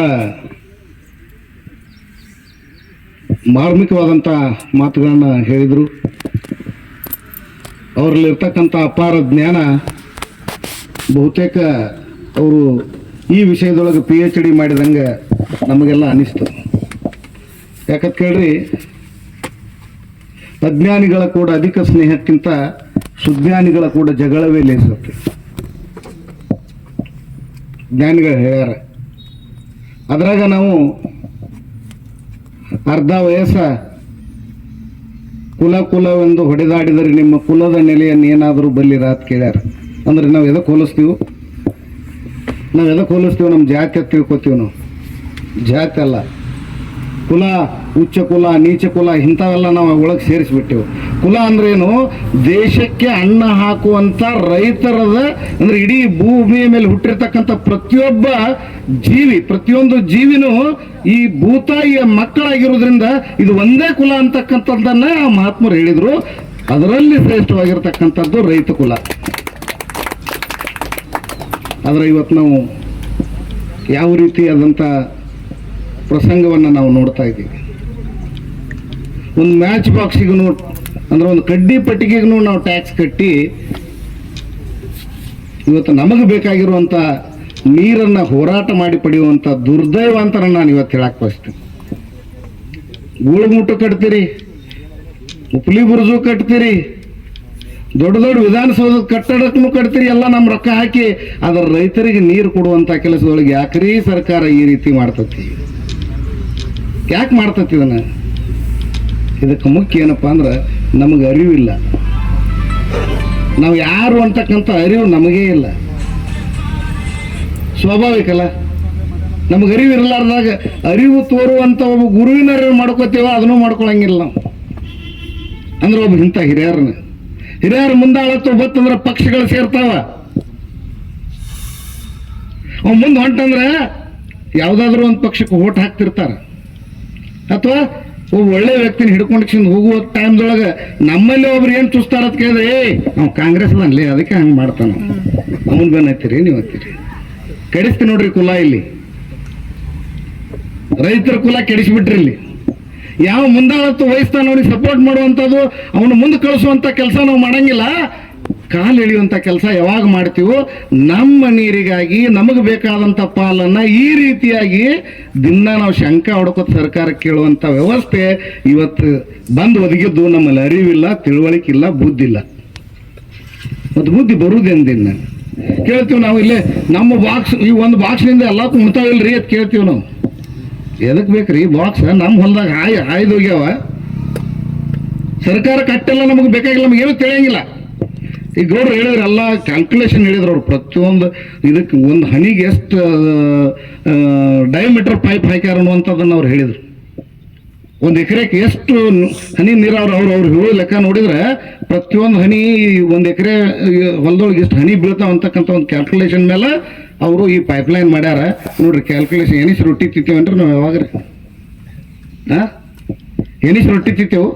ಮಾರ್ಮಿಕವಾದಂಥ ಮಾತುಗಳನ್ನು ಹೇಳಿದರು. ಅವರಲ್ಲಿರ್ತಕ್ಕಂಥ ಅಪಾರ ಜ್ಞಾನ ಬಹುತೇಕ ಅವರು ಈ ವಿಷಯದೊಳಗೆ PhD ಮಾಡಿದಂಗೆ ನಮಗೆಲ್ಲ ಅನಿಸ್ತು. ಯಾಕಂತ ಕೇಳ್ರಿ, ಅಜ್ಞಾನಿಗಳ ಕೂಡ ಅಧಿಕ ಸ್ನೇಹಕ್ಕಿಂತ ಸುಜ್ಞಾನಿಗಳ ಕೂಡ ಜಗಳವೇ ಲೇಸುತ್ತೆ. ಜ್ಞಾನಿಗಳು ಹೇಳ್ಯಾರ. ಅದ್ರಾಗ ನಾವು ಅರ್ಧ ವಯಸ್ಸ ಕುಲವೆಂದು ಹೊಡೆದಾಡಿದರೆ ನಿಮ್ಮ ಕುಲದ ನೆಲೆಯನ್ನು ಏನಾದರೂ ಬಲ್ಲಿರ ಅಂತ ಕೇಳ್ಯಾರ. ಅಂದ್ರೆ ನಾವು ಎದಕ್ಕೆ ಹೋಲಿಸ್ತೀವಿ? ನಮ್ಮ ಜಾತಿ ಅಂತ ತಿಳ್ಕೊತೀವಿ. ನಾವು ಜಾತಿ ಅಲ್ಲ, ಕುಲ, ಉಚ್ಚ ಕುಲ, ನೀಚ ಕುಲ ಇಂಥವೆಲ್ಲ ನಾವು ಒಳಗೆ ಸೇರಿಸ್ಬಿಟ್ಟೆವು. ಕುಲ ಅಂದ್ರೇನು? ದೇಶಕ್ಕೆ ಅನ್ನ ಹಾಕುವಂಥ ರೈತರದ, ಅಂದ್ರೆ ಇಡೀ ಭೂಮಿಯ ಮೇಲೆ ಹುಟ್ಟಿರ್ತಕ್ಕಂಥ ಪ್ರತಿಯೊಬ್ಬ ಜೀವಿ, ಪ್ರತಿಯೊಂದು ಜೀವಿನೂ ಈ ಭೂತಾಯಿಯ ಮಕ್ಕಳಾಗಿರೋದ್ರಿಂದ ಇದು ಒಂದೇ ಕುಲ ಅಂತಕ್ಕಂಥದ್ದನ್ನ ಮಹಾತ್ಮರು ಹೇಳಿದರು. ಅದರಲ್ಲಿ ಶ್ರೇಷ್ಠವಾಗಿರ್ತಕ್ಕಂಥದ್ದು ರೈತ ಕುಲ. ಆದರೆ ಇವತ್ತು ನಾವು ಯಾವ ರೀತಿಯಾದಂಥ ಪ್ರಸಂಗವನ್ನು ನಾವು ನೋಡ್ತಾ ಇದ್ದೀವಿ. ಒಂದು ಮ್ಯಾಚ್ ಬಾಕ್ಸಿಗೂ ಅಂದ್ರೆ ಒಂದು ಕಡ್ಡಿ ಪಟ್ಟಿಗೆಗೂ ನಾವು ಟ್ಯಾಕ್ಸ್ ಕಟ್ಟಿ ಇವತ್ತು ನಮಗೆ ಬೇಕಾಗಿರುವಂಥ ನೀರನ್ನು ಹೋರಾಟ ಮಾಡಿ ಪಡೆಯುವಂಥ ದುರ್ದೈವ ಅಂತ ನಾನು ಇವತ್ತು ಹೇಳಕ್ಕೆ ಬಯಸ್ತೀನಿ. ಗೂಳುಮುಟ್ಟು ಕಟ್ತೀರಿ, ಉಪ್ಲಿ ಬುರ್ಜು ಕಟ್ತೀರಿ, ದೊಡ್ಡ ದೊಡ್ಡ ವಿಧಾನಸೌಧದ ಕಟ್ಟಡಕ್ಕೂ ಕಟ್ತೀರಿ, ಎಲ್ಲ ನಮ್ಮ ರೊಕ್ಕ ಹಾಕಿ. ಅದರ ರೈತರಿಗೆ ನೀರು ಕೊಡುವಂಥ ಕೆಲಸದೊಳಗೆ ಯಾಕ್ರೀ ಸರ್ಕಾರ ಈ ರೀತಿ ಮಾಡ್ತತಿ? ಯಾಕೆ ಮಾಡ್ತತಿ ಇದನ್ನು? ಇದಕ್ಕೆ ಮುಖ್ಯ ಏನಪ್ಪ ಅಂದ್ರೆ ನಮಗೆ ಅರಿವಿಲ್ಲ. ನಾವು ಯಾರು ಅಂತಕ್ಕಂಥ ಅರಿವು ನಮಗೇ ಇಲ್ಲ. ಸ್ವಾಭಾವಿಕಲ್ಲ, ನಮಗೆ ಅರಿವು ಇರಲಾರ್ದಾಗ ಅರಿವು ತೋರುವಂಥ ಒಬ್ಬ ಗುರುವಿನ ಅರಿವು ಮಾಡ್ಕೋತೀವ, ಅದನ್ನೂ ಮಾಡ್ಕೊಳಂಗಿಲ್ಲ ನಾವು. ಅಂದ್ರೆ ಒಬ್ಬ ಇಂಥ ಹಿರಿಯರ ಮುಂದಾಳತ್ತು ಬತ್ತಂದ್ರೆ ಪಕ್ಷಗಳು ಸೇರ್ತಾವ. ಅವ್ ಮುಂದೆ ಹೊಂಟಂದ್ರೆ ಯಾವುದಾದ್ರೂ ಒಂದು ಪಕ್ಷಕ್ಕೆ ಓಟ್ ಹಾಕ್ತಿರ್ತಾರ, ಅಥವಾ ಒಬ್ಬ ಒಳ್ಳೆ ವ್ಯಕ್ತಿನ ಹಿಡ್ಕೊಂಡು ಹೋಗುವ ಟೈಮ್ದೊಳಗೆ ನಮ್ಮಲ್ಲಿ ಒಬ್ರು ಏನು ಚುಸ್ತಾರ ಅಂತ ಕೇಳಿದ್ರೆ, ನಾವು ಕಾಂಗ್ರೆಸ್ ಅಲ್ಲೇ ಅದಕ್ಕೆ ಹಂಗೆ ಮಾಡ್ತಾನ, ಅವನ್ ಬೆನ್ ಹತ್ತೀರಿ, ನೀವು ಹತ್ತೀರಿ. ಕೆಡಿಸ್ತೀವಿ ನೋಡ್ರಿ ಕುಲ. ಇಲ್ಲಿ ರೈತರ ಕುಲ ಕೆಡಿಸ್ಬಿಟ್ರಿ. ಇಲ್ಲಿ ಯಾವ ಮುಂದಾಳತ್ತು ವಹಿಸ್ತಾನ ಅವ್ನಿಗೆ ಸಪೋರ್ಟ್ ಮಾಡುವಂಥದ್ದು, ಅವನು ಮುಂದೆ ಕಳಿಸುವಂಥ ಕೆಲಸ ನಾವು ಮಾಡಂಗಿಲ್ಲ. ಕಾಲು ಎಳೆಯುವಂಥ ಕೆಲಸ ಯಾವಾಗ ಮಾಡ್ತೀವೋ, ನಮ್ಮ ನೀರಿಗಾಗಿ ನಮಗೆ ಬೇಕಾದಂಥ ಪಾಲನ್ನು ಈ ರೀತಿಯಾಗಿ ದಿನ ನಾವು ಶಂಕ ಹೊಡ್ಕೋತ ಸರ್ಕಾರಕ್ಕೆ ಕೇಳುವಂಥ ವ್ಯವಸ್ಥೆ ಇವತ್ತು ಬಂದು ಒದಗಿದ್ದು ನಮ್ಮಲ್ಲಿ ಅರಿವಿಲ್ಲ, ತಿಳುವಳಿಕೆ ಇಲ್ಲ, ಬುದ್ಧಿ ಇಲ್ಲ. ಮತ್ತು ಬುದ್ಧಿ ಬರುವುದೆಂದಿನ ಕೇಳ್ತೀವಿ ನಾವು. ಇಲ್ಲೇ ನಮ್ಮ ಬಾಕ್ಸ್, ಈ ಒಂದು ಬಾಕ್ಸ್ನಿಂದ ಎಲ್ಲಕ್ಕೂ ಉಣ್ತಾವಿಲ್ರಿ ಅಂತ ಕೇಳ್ತೀವಿ ನಾವು. ಎದಕ್ಕೆ ಬೇಕ್ರಿ ಬಾಕ್ಸ್? ನಮ್ಮ ಹೊಲದಾಗ ಹಾಯ್ದು ಹೋಗ್ಯಾವ, ಸರ್ಕಾರ ಕಟ್ಟೆಲ್ಲ ನಮಗೆ ಬೇಕಾಗಿಲ್ಲ, ನಮಗೇನು ತಿಳಿಯಂಗಿಲ್ಲ. ಈಗ ಗೌಡ್ರು ಹೇಳಿದ್ರು, ಎಲ್ಲ ಕ್ಯಾಲ್ಕುಲೇಷನ್ ಹೇಳಿದ್ರು ಅವ್ರು. ಪ್ರತಿಯೊಂದು ಇದಕ್ಕೆ ಒಂದು ಹನಿಗೆ ಎಷ್ಟು ಡಯಾಮೀಟರ್ ಪೈಪ್ ಹಾಕ್ಯಾರ ಅನ್ನುವಂಥದ್ದನ್ನು ಅವ್ರು ಹೇಳಿದರು. ಒಂದು ಎಕರೆಗೆ ಎಷ್ಟು ಹನಿ ನೀರಾವ್ರು ಅವ್ರು ಹೇಳೋ ಲೆಕ್ಕ ನೋಡಿದ್ರೆ, ಪ್ರತಿಯೊಂದು ಹನಿ ಒಂದು ಎಕರೆ ಹೊಲದೊಳಗೆ ಎಷ್ಟು ಹನಿ ಬೀಳ್ತಾವ ಅಂತಕ್ಕಂಥ ಒಂದು ಕ್ಯಾಲ್ಕುಲೇಷನ್ ಮೇಲೆ ಅವರು ಈ ಪೈಪ್ಲೈನ್ ಮಾಡ್ಯಾರ. ನೋಡ್ರಿ ಕ್ಯಾಲ್ಕುಲೇಷನ್. ಎನಿಸ್ ರೊಟ್ಟಿ ತಿಂತೀವನ್ರಿ ನಾವು ಯಾವಾಗ ರೀ? ಎನಿಸ್ ರೊಟ್ಟಿ ತಿಂತೇವು.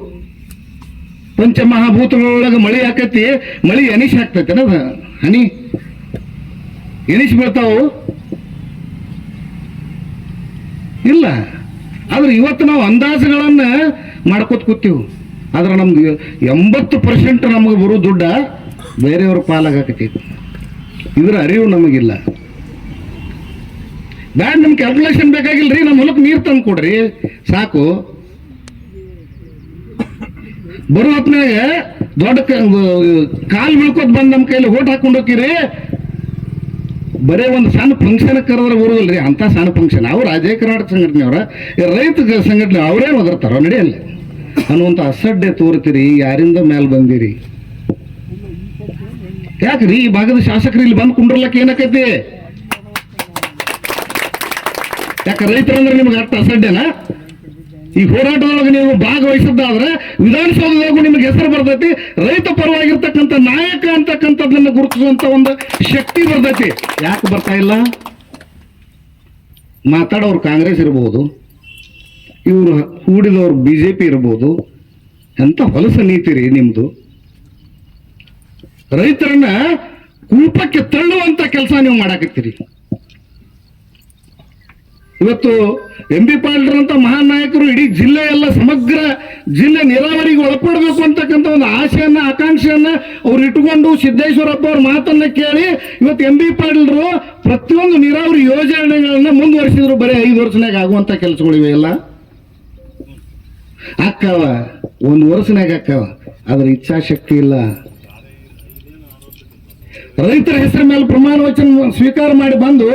ಪಂಚಮಹಾಭೂತಗಳೊಳಗೆ ಮಳಿ ಹಾಕತಿ, ಮಳಿ ಎನಿಸ್ ಹಾಕ್ತೈತೆ ಅದ ಹನಿ ಎನಿಸ್ ಬೀಳ್ತಾವು ಇಲ್ಲ. ಆದ್ರೆ ಇವತ್ತು ನಾವು ಅಂದಾಜುಗಳನ್ನು ಮಾಡ್ಕೋತ ಕೂತೀವಿ. ಆದ್ರೆ ನಮ್ಗೆ 80% ನಮಗೆ ಬರೋ ದುಡ್ಡ ಬೇರೆಯವ್ರ ಪಾಲಾಗಕತಿ. ಇದ್ರ ಅರಿವು ನಮಗಿಲ್ಲ. ಬ್ಯಾಡ್, ನಮ್ಗೆ ಕ್ಯಾಲ್ಕುಲೇಷನ್ ಬೇಕಾಗಿಲ್ರಿ, ನಮ್ಮ ಹೊಲಕ್ಕೆ ನೀರು ತಂದು ಕೊಡ್ರಿ ಸಾಕು. ಬರೋ ಹೊತ್ನಾಗ ದೊಡ್ಡ ಕಾಲು ಬೀಳ್ಕೋತ ಬಂದು ನಮ್ಮ ಕೈಲಿ ಓಟ್ ಹಾಕೊಂಡು ಹೋಗಿರಿ. ಬರೇ ಒಂದು ಸಣ್ಣ ಫಂಕ್ಷನ್ ಕರೆದ್ರೆ ಬರೋದಿಲ್ರಿ, ಅಂಥ ಸಣ್ಣ ಫಂಕ್ಷನ್. ಅವ್ರು ಅಜಯ ಕರ್ನಾಟಕ ಸಂಘಟನೆಯವರ, ರೈತ ಸಂಘಟನೆ ಅವರೇ ಒದರ್ತಾರ ನಡೆಯಲ್ಲ ಅನ್ನುವಂಥ ಅಸಡ್ಡೆ ತೋರ್ತೀರಿ. ಯಾರಿಂದ ಮೇಲೆ ಬಂದಿರಿ? ಯಾಕ್ರಿ ಈ ಭಾಗದ ಶಾಸಕರು ಇಲ್ಲಿ ಬಂದು ಕುಂಡ್ರಲಕ್ಕೆ ಏನಕ್ಕೈತಿ? ಯಾಕೆ ರೈತರಂದ್ರೆ ನಿಮ್ಗೆ ಅಷ್ಟು ಅಸಡ್ಡೆನಾ? ಈ ಹೋರಾಟದೊಳಗೆ ನೀವು ಭಾಗವಹಿಸಿದ್ದಾದ್ರೆ ವಿಧಾನಸೌಧದೊಳಗೂ ನಿಮಗೆ ಹೆಸರು ಬರ್ತೈತಿ. ರೈತ ಪರವಾಗಿರ್ತಕ್ಕಂಥ ನಾಯಕ ಅಂತಕ್ಕಂಥದ್ದನ್ನ ಗುರುತಿಸುವಂತ ಒಂದು ಶಕ್ತಿ ಬರ್ತೈತಿ. ಯಾಕೆ ಬರ್ತಾ ಇಲ್ಲ? ಮಾತಾಡೋರು ಕಾಂಗ್ರೆಸ್ ಇರ್ಬೋದು, ಇವರು ಹೂಡಿದವ್ರು BJP ಇರ್ಬೋದು. ಎಂತ ಹೊಲಸ ನೀತಿ ರೀ ನಿಮ್ದು. ರೈತರನ್ನ ಕೂಪಕ್ಕೆ ತಳ್ಳುವಂತ ಕೆಲಸ ನೀವು ಮಾಡಾಕತ್ತೀರಿ. ಇವತ್ತು MB ಪಾಟೀಲ್ ಅಂತ ಮಹಾನ್ ನಾಯಕರು ಇಡೀ ಜಿಲ್ಲೆ ಎಲ್ಲ ಸಮಗ್ರ ಜಿಲ್ಲೆ ನೀರಾವರಿಗೆ ಒಳಪಡಬೇಕು ಅಂತಕ್ಕಂಥ ಒಂದು ಆಶೆಯನ್ನ ಆಕಾಂಕ್ಷೆಯನ್ನ ಅವ್ರು ಇಟ್ಟುಕೊಂಡು ಸಿದ್ದೇಶ್ವರಪ್ಪ ಅವ್ರ ಮಾತನ್ನ ಕೇಳಿ ಇವತ್ತು MB ಪಾಟೀಲ್ರು ಪ್ರತಿಯೊಂದು ನೀರಾವರಿ ಯೋಜನೆಗಳನ್ನ ಮುಂದುವರಿಸಿದ್ರು. ಬರೀ 5 ವರ್ಷನಾಗ ಆಗುವಂತ ಕೆಲಸಗಳಿವೆ ಎಲ್ಲ ಅಕ್ಕವ, 1 ವರ್ಷನಾಗ ಅಕ್ಕವ. ಅದ್ರ ಇಚ್ಛಾಶಕ್ತಿ ಇಲ್ಲ. ರೈತರ ಹೆಸರ ಮೇಲೆ ಪ್ರಮಾಣ ವಚನ ಸ್ವೀಕಾರ ಮಾಡಿ ಬಂದು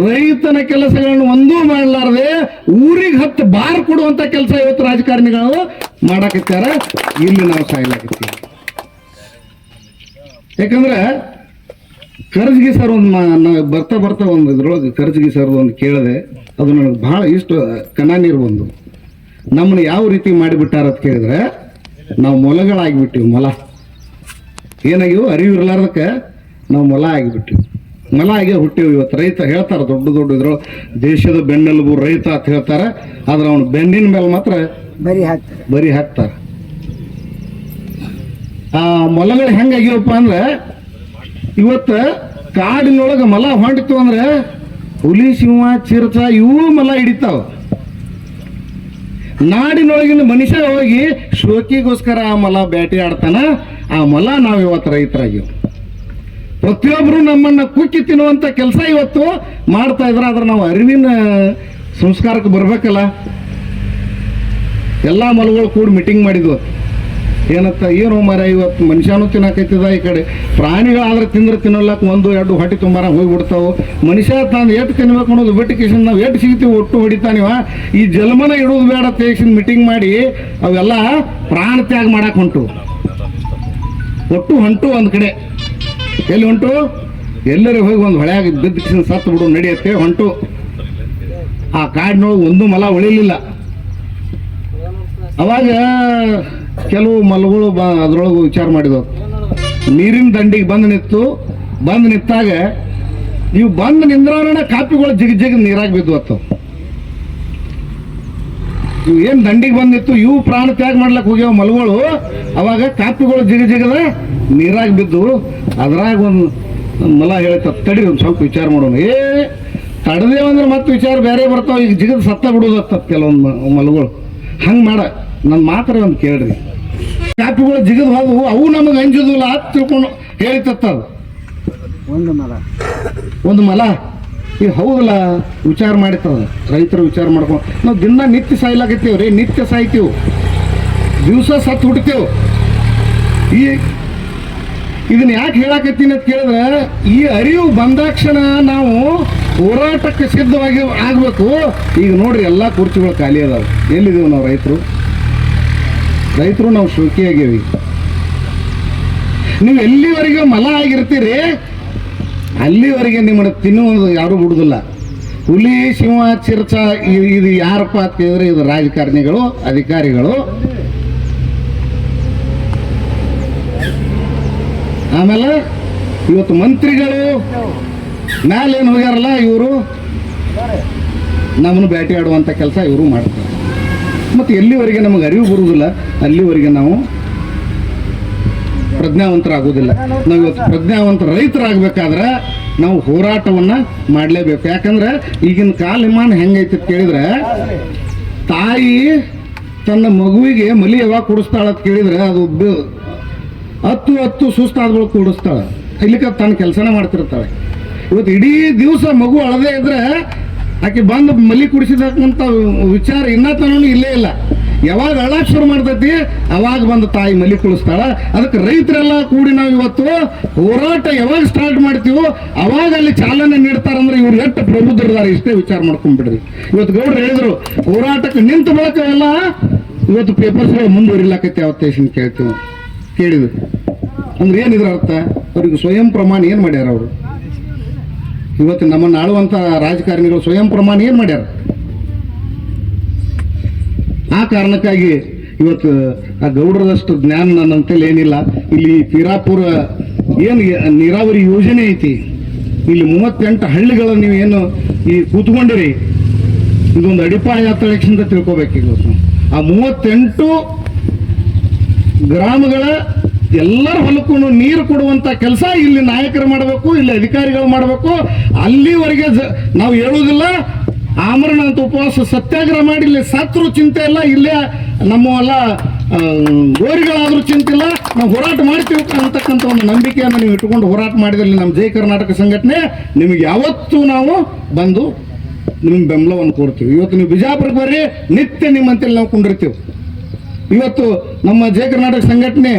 ರೈತನ ಕೆಲಸಗಳನ್ನು ಒಂದೂ ಮಾಡಲಾರದೆ ಊರಿಗೆ 10 ಬಾರ್ ಕೊಡುವಂತ ಕೆಲಸ ಇವತ್ತು ರಾಜಕಾರಣಿಗಳು ಮಾಡಾಕತ್ತಾರ. ಇಲ್ಲಿ ನಾವು ಸಾಯ್ಲಾಕತ್ತೀವಿ. ಯಾಕಂದ್ರೆ ಕರ್ಜಗಿ ಸರ್ ಒಂದು ಬರ್ತಾ ಒಂದು ಇದ್ರೊಳಗೆ ಕರ್ಜಗಿ ಸರ್ ಒಂದು ಕೇಳಿದೆ, ಅದು ನನಗೆ ಬಹಳ ಇಷ್ಟ. ಕನ್ನ ನೀರು ಒಂದು ನಮ್ಮನ್ನು ಯಾವ ರೀತಿ ಮಾಡಿಬಿಟ್ಟಾರ ಅಂತ ಕೇಳಿದ್ರೆ ನಾವು ಮೊಲಗಳಾಗಿಬಿಟ್ಟಿವಿ. ಮೊಲ ಏನಾಗಿವು ಅರಿವು ಇರಲಾರ್ದಕ್ಕೆ ನಾವು ಮೊಲ ಆಗಿಬಿಟ್ಟಿವಿ. ಮೊಲ ಆಗಿ ಹುಟ್ಟಿವಿ. ಇವತ್ತು ರೈತ ಹೇಳ್ತಾರೆ ದೊಡ್ಡ ದೊಡ್ಡ ಇದ್ರು ದೇಶದ ಬೆನ್ನೆಲುಬು ರೈತ ಅಂತ ಹೇಳ್ತಾರೆ. ಆದ್ರೆ ಅವನು ಬೆನ್ನಿನ ಮೇಲೆ ಮಾತ್ರ ಬರಿ ಹಾಕ್ತಾರೆ. ಆ ಮೊಲಗಳು ಹೆಂಗಾಗಿವಪ್ಪ ಅಂದ್ರೆ ಇವತ್ತು ಕಾಡಿನೊಳಗೆ ಮೊಲ ಹೊಂಟಿತು ಅಂದ್ರೆ ಹುಲಿ ಸಿಂಹ ಚಿರತ ಇವು ಮೊಲ ಹಿಡಿತಾವ. ನಾಡಿನೊಳಗಿನ ಮನುಷ್ಯ ಹೋಗಿ ಶೋಕಿಗೋಸ್ಕರ ಆ ಮೊಲ ಬೇಟೆ ಆಡ್ತಾನ. ಆ ಮೊಲ ನಾವು ಇವತ್ತು ರೈತರಾಗಿವು. ಪ್ರತಿಯೊಬ್ಬರು ನಮ್ಮನ್ನ ಕುಕ್ಕಿ ತಿನ್ನುವಂತ ಕೆಲಸ ಇವತ್ತು ಮಾಡ್ತಾ ಇದ್ರ. ಆದ್ರೆ ನಾವು ಅರಿವಿನ ಸಂಸ್ಕಾರಕ್ಕೆ ಬರ್ಬೇಕಲ್ಲ. ಎಲ್ಲ ಮೊಲಗಳು ಕೂಡಿ ಮೀಟಿಂಗ್ ಮಾಡಿದ್ವು. ಏನತ್ತ ಏನು ಮರ ಇವತ್ತು ಮನುಷ್ಯನೂ ತಿನ್ನಕೈತಿದ, ಈ ಕಡೆ ಪ್ರಾಣಿಗಳಾದ್ರೆ ತಿಂದ್ರೆ ತಿನ್ನೋಲ್ಲಕ್ಕೆ 1-2 ಹೊಟ್ಟೆ ತುಂಬಾರ ಹೋಗಿಬಿಡ್ತಾವು. ಮನುಷ್ಯ ತಾನು ಎಷ್ಟು ತಿನ್ಬೇಕು ಅನ್ನೋದು ಬಿಟ್ಟು ಕಿಶನ್ ನಾವು ಎಷ್ಟು ಸಿಗ್ತೀವಿ ಒಟ್ಟು ಹೊಡಿತಾನಿವ. ಈ ಜನ್ಮನ ಇಡೋದು ಬೇಡ ತೇಸಿನ ಮೀಟಿಂಗ್ ಮಾಡಿ ಅವೆಲ್ಲ ಪ್ರಾಣ ತ್ಯಾಗ ಮಾಡಕ್ ಹೊಂಟು. ಒಟ್ಟು ಹೊಂಟು ಒಂದು ಕಡೆ. ಎಲ್ಲಿ ಹೊಂಟು? ಎಲ್ಲರೂ ಹೋಗಿ ಒಂದು ಹೊಳೆಯಾಗ ಬಿದ್ದ ಕಿಶನ್ ಸತ್ತು ಬಿಡು ನಡೆಯುತ್ತೆ ಹೊಂಟು. ಆ ಕಾಡಿನೊಳಗೆ ಒಂದು ಮೊಲ ಉಳಿಲಿಲ್ಲ. ಅವಾಗ ಕೆಲವು ಮಲಗಳು ಅದ್ರೊಳಗೆ ವಿಚಾರ ಮಾಡಿದವು. ನೀರಿನ ದಂಡಿಗೆ ಬಂದು ನಿಂತಾಗ ಇವು ಬಂದು ನಿಂದ್ರೋಣ ಕಾಪಿಗಳು ಜಿಗ್ ನೀರಾಗಿ ಬಿದ್ದು. ಇವು ಏನು ದಂಡಿಗೆ ಬಂದಿತ್ತು ಇವು ಪ್ರಾಣ ತ್ಯಾಗ ಮಾಡ್ಲಕ್ಕೆ ಹೋಗ್ಯಾವ ಮಲಗಳು. ಅವಾಗ ಕಾಪಿಗಳು ಜಿಗದ ನೀರಾಗಿ ಬಿದ್ದು. ಅದ್ರಾಗ ಒಂದು ಮಲ ಹೇಳ್ತ ತಡಿ ಒಂದು ಸ್ವಲ್ಪ ವಿಚಾರ ಮಾಡೋಣ. ತಡದೇವಂದ್ರೆ ಮತ್ತೆ ವಿಚಾರ ಬೇರೆ ಬರ್ತಾವ. ಈಗ ಜಿಗದ ಸತ್ತ ಬಿಡೋದತ್ತ ಕೆಲವೊಂದು ಮಲಗಳು. ಹಂಗೆ ಮಾಡ ನನ್ನ ಮಾತ್ರ ಒಂದು ಕೇಳ್ರಿ. ಕಾಪಿಗಳು ಜಿಗದ್ ಹೋದವು ಅವು ನಮಗೆ ಅಂಜುದಿಲ್ಲ ಅಂತ ತಿಳ್ಕೊಂಡು ಹೇಳಿತತ್ತದು ಒಂದು ಮಲ. ಈಗ ಹೌದಲ್ಲ ವಿಚಾರ ಮಾಡಿರ್ತದ. ರೈತರು ವಿಚಾರ ಮಾಡ್ಕೊಂಡು ನಾವು ದಿನ ನಿತ್ಯ ಸಾಯ್ಲಾಕತ್ತೀವಿ ರೀ. ನಿತ್ಯ ಸಾಯ್ತೀವಿ, ದಿವಸ ಸತ್ತು ಹುಡ್ತೇವೆ. ಇದನ್ನ ಯಾಕೆ ಹೇಳಾಕತ್ತೀನಿ ಅಂತ ಕೇಳಿದ್ರೆ ಈ ಅರಿವು ಬಂದಾಕ್ಷಣ ನಾವು ಹೋರಾಟಕ್ಕೆ ಸಿದ್ಧವಾಗಿ ಆಗ್ಬೇಕು. ಈಗ ನೋಡ್ರಿ ಎಲ್ಲ ಕುರ್ಚಿಗಳು ಖಾಲಿ ಅದಾವ. ಎಲ್ಲಿದ್ದೀವಿ ನಾವು ರೈತರು ನಾವು ಶೋಕಿಯಾಗೇವಿ. ನೀವು ಎಲ್ಲಿವರೆಗೆ ಮಲ ಆಗಿರ್ತೀರಿ ಅಲ್ಲಿವರೆಗೆ ನಿಮ್ಮನ್ನು ತಿನ್ನುವುದು ಯಾರು ಬಿಡುದಿಲ್ಲ. ಹುಲಿ ಸಿಂಹ ಚಿರಚ ಇದು ಯಾರಪ್ಪ ಅಂತ ಕೇಳಿದ್ರೆ ಇದು ರಾಜಕಾರಣಿಗಳು, ಅಧಿಕಾರಿಗಳು. ಆಮೇಲೆ ಇವತ್ತು ಮಂತ್ರಿಗಳು ಮ್ಯಾಲೇನು ಹೋಗ್ಯಾರಲ್ಲ ಇವರು ನಮ್ಮನ್ನು ಬೇಟೆ ಆಡುವಂಥ ಕೆಲಸ ಇವರು ಮಾಡ್ತಾರೆ. ಮತ್ತು ಎಲ್ಲಿವರೆಗೆ ನಮಗೆ ಅರಿವು ಬರುವುದಿಲ್ಲ ಅಲ್ಲಿವರೆಗೆ ನಾವು ಪ್ರಜ್ಞಾವಂತರಾಗೋದಿಲ್ಲ. ನಾವು ಇವತ್ತು ಪ್ರಜ್ಞಾವಂತ ರೈತರಾಗಬೇಕಾದ್ರೆ ನಾವು ಹೋರಾಟವನ್ನು ಮಾಡಲೇಬೇಕು. ಯಾಕಂದ್ರೆ ಈಗಿನ ಕಾಲಮಾನ ಹೆಂಗೈತಿ ಅಂತ ಕೇಳಿದ್ರೆ ತಾಯಿ ತನ್ನ ಮಗುವಿಗೆ ಮಲಿ ಯಾವಾಗ ಕುಡಿಸ್ತಾಳ ಅಂತ ಕೇಳಿದ್ರೆ ಅದು ಹತ್ತು ಸುಸ್ತಾದ್ಗಳು ಕೂಡಿಸ್ತಾಳೆ. ಇಲ್ಲಿಕ ತನ್ನ ಕೆಲಸನೇ ಮಾಡ್ತಿರ್ತಾಳೆ. ಇವತ್ತು ಇಡೀ ದಿವಸ ಮಗು ಅಳದೇ ಇದ್ರೆ ಆಕೆ ಬಂದು ಮಲಿ ಕುಡಿಸಿದಂಥ ವಿಚಾರ ಇನ್ನೂ ಇಲ್ಲೇ ಇಲ್ಲ. ಯಾವಾಗ ಅಳಕ್ಕೆ ಶುರು ಮಾಡ್ತೈತಿ ಅವಾಗ ಬಂದು ತಾಯಿ ಮಲಿ ಕುಳಿಸ್ತಾಳ. ಅದಕ್ಕೆ ರೈತರೆಲ್ಲ ಕೂಡಿ ನಾವು ಇವತ್ತು ಹೋರಾಟ ಯಾವಾಗ ಸ್ಟಾರ್ಟ್ ಮಾಡ್ತೀವೋ ಅವಾಗ ಅಲ್ಲಿ ಚಾಲನೆ ನೀಡ್ತಾರಂದ್ರೆ ಇವ್ರು ಎಷ್ಟು ಪ್ರಬುದ್ಧರಿದ್ದಾರೆ ಇಷ್ಟೇ ವಿಚಾರ ಮಾಡ್ಕೊಂಡ್ಬಿಡ್ರಿ. ಇವತ್ತು ಗೌಡ್ರು ಹೇಳಿದ್ರು ಹೋರಾಟಕ್ಕೆ ನಿಂತ ಬಳಕ ಎಲ್ಲ ಇವತ್ತು ಪೇಪರ್ಸ್ಗಳು ಮುಂದುವರಿಲಾಕೈತಿ ಅವತ್ತೇಶನ್ ಕೇಳಿದ್ರು ಅಂದ್ರೆ ಏನಿದ್ರ ಅರ್ಥ? ಅವ್ರಿಗೆ ಸ್ವಯಂ ಪ್ರಮಾಣ ಏನು ಮಾಡ್ಯಾರ ಅವರು? ಇವತ್ತು ನಮ್ಮನ್ನು ಆಳುವಂಥ ರಾಜಕಾರಣಿಗಳು ಸ್ವಯಂ ಪ್ರಮಾಣ ಏನು ಮಾಡ್ಯಾರ? ಆ ಕಾರಣಕ್ಕಾಗಿ ಇವತ್ತು ಆ ಗೌಡರದಷ್ಟು ಜ್ಞಾನ ನನ್ನಂತೇಳಿ ಏನಿಲ್ಲ. ಇಲ್ಲಿ ಪೀರಾಪುರ ಏನು ನೀರಾವರಿ ಯೋಜನೆ ಐತಿ, ಇಲ್ಲಿ 38 ಹಳ್ಳಿಗಳನ್ನು ನೀವು ಏನು ಈ ಕೂತ್ಕೊಂಡಿರಿ, ಇದೊಂದು ಅಡಿಪಾಯ ತಳಕ್ಷಿಂದ ತಿಳ್ಕೊಬೇಕೀಗ. ಆ 38 ಗ್ರಾಮಗಳ ಎಲ್ಲರ ಹೊಲಕ್ಕೂ ನೀರು ಕೊಡುವಂತ ಕೆಲಸ ಇಲ್ಲಿ ನಾಯಕರು ಮಾಡಬೇಕು, ಇಲ್ಲಿ ಅಧಿಕಾರಿಗಳು ಮಾಡಬೇಕು. ಅಲ್ಲಿವರೆಗೆ ನಾವು ಹೇಳುವುದಿಲ್ಲ ಆಮರಣ ಅಂತ ಉಪವಾಸ ಸತ್ಯಾಗ್ರಹ ಮಾಡಿ ಇಲ್ಲಿ ಸತ್ರು ಚಿಂತೆ ಇಲ್ಲ, ಇಲ್ಲೇ ನಮ್ಮಲ್ಲ ಗೋರಿಗಳಾದ್ರೂ ಚಿಂತೆ ಇಲ್ಲ, ನಾವು ಹೋರಾಟ ಮಾಡ್ತೀವಿ ಅಂತಕ್ಕಂಥ ಒಂದು ನಂಬಿಕೆಯನ್ನು ನೀವು ಇಟ್ಟುಕೊಂಡು ಹೋರಾಟ ಮಾಡಿದಲ್ಲಿ ನಮ್ಮ ಜೈ ಕರ್ನಾಟಕ ಸಂಘಟನೆ ನಿಮಗೆ ಯಾವತ್ತೂ ನಾವು ಬಂದು ನಿಮ್ಗೆ ಬೆಂಬಲವನ್ನು ಕೊಡ್ತೀವಿ. ಇವತ್ತು ನೀವು ಬಿಜಾಪುರಕ್ಕೆ ಬರ್ರಿ, ನಿತ್ಯ ನಿಮ್ಮಂತೇಳಿ ನಾವು ಕುಂಡಿರ್ತೀವಿ. ಇವತ್ತು ನಮ್ಮ ಜೈ ಕರ್ನಾಟಕ ಸಂಘಟನೆ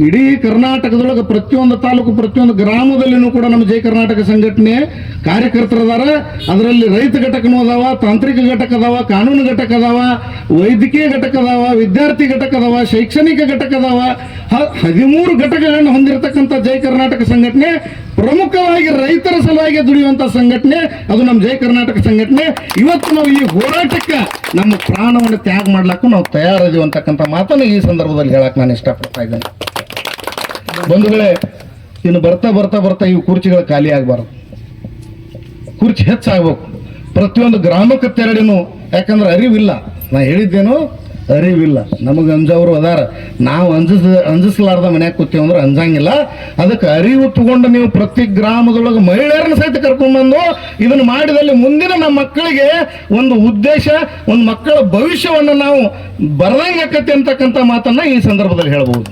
ಇಡೀ ಕರ್ನಾಟಕದೊಳಗೆ ಪ್ರತಿಯೊಂದು ತಾಲೂಕು ಪ್ರತಿಯೊಂದು ಗ್ರಾಮದಲ್ಲಿನೂ ಕೂಡ ನಮ್ಮ ಜೈ ಕರ್ನಾಟಕ ಸಂಘಟನೆ ಕಾರ್ಯಕರ್ತರದಾರ. ಅದರಲ್ಲಿ ರೈತ ಘಟಕನೂ ಅದಾವ, ತಾಂತ್ರಿಕ ಘಟಕ ಅದಾವ, ಕಾನೂನು ಘಟಕ ಅದಾವ, ವೈದ್ಯಕೀಯ ಘಟಕ ಅದಾವ, ವಿದ್ಯಾರ್ಥಿ ಘಟಕ ಅದಾವ, ಶೈಕ್ಷಣಿಕ ಘಟಕ ಅದಾವ. 13 ಘಟಕಗಳನ್ನು ಹೊಂದಿರತಕ್ಕಂಥ ಜೈ ಕರ್ನಾಟಕ ಸಂಘಟನೆ ಪ್ರಮುಖವಾಗಿ ರೈತರ ಸಲುವಾಗಿ ದುಡಿಯುವಂತ ಸಂಘಟನೆ ಅದು ನಮ್ಮ ಜಯ ಕರ್ನಾಟಕ ಸಂಘಟನೆ. ಇವತ್ತು ನಾವು ಈ ಹೋರಾಟಕ್ಕೆ ನಮ್ಮ ಪ್ರಾಣವನ್ನು ತ್ಯಾಗ ಮಾಡ್ಲಿಕ್ಕೂ ನಾವು ತಯಾರಿದೀವಿ ಅಂತಕ್ಕಂಥ ಮಾತನ್ನು ಈ ಸಂದರ್ಭದಲ್ಲಿ ಹೇಳಕ್ ನಾನು ಇಷ್ಟಪಡ್ತಾ ಇದ್ದೇನೆ. ಬಂಧುಗಳೇ, ಇನ್ನು ಬರ್ತಾ ಬರ್ತಾ ಬರ್ತಾ ಇವು ಕುರ್ಚಿಗಳು ಖಾಲಿ ಆಗಬಾರ್ದು, ಕುರ್ಚಿ ಹೆಚ್ಚಾಗಬೇಕು. ಪ್ರತಿಯೊಂದು ಗ್ರಾಮಕ್ಕೆ ತೆರಳಿನೂ, ಯಾಕಂದ್ರೆ ಅರಿವಿಲ್ಲ, ನಾ ಹೇಳಿದ್ದೇನು ಅರಿವಿಲ್ಲ. ನಮಗೆ ಅಂಜವರು ಅದಾರ, ನಾವು ಅಂಜಿಸಲಾರ್ದ ಮನ್ಯಾಗ ಕೂತೀವಿ ಅಂದ್ರೆ ಅಂಜಂಗಿಲ್ಲ. ಅದಕ್ಕೆ ಅರಿವು ತಗೊಂಡು ನೀವು ಪ್ರತಿ ಗ್ರಾಮದೊಳಗೆ ಮಹಿಳೆಯರನ್ನ ಸಹಿತ ಕರ್ಕೊಂಡ್ಬಂದು ಇದನ್ನು ಮಾಡಿದಲ್ಲಿ ಮುಂದಿನ ನಮ್ಮ ಮಕ್ಕಳಿಗೆ ಒಂದು ಉದ್ದೇಶ, ಒಂದು ಮಕ್ಕಳ ಭವಿಷ್ಯವನ್ನು ನಾವು ಬರದಂಗೆ ಆಕತಿ ಅಂತಕ್ಕಂಥ ಮಾತನ್ನ ಈ ಸಂದರ್ಭದಲ್ಲಿ ಹೇಳ್ಬೋದು.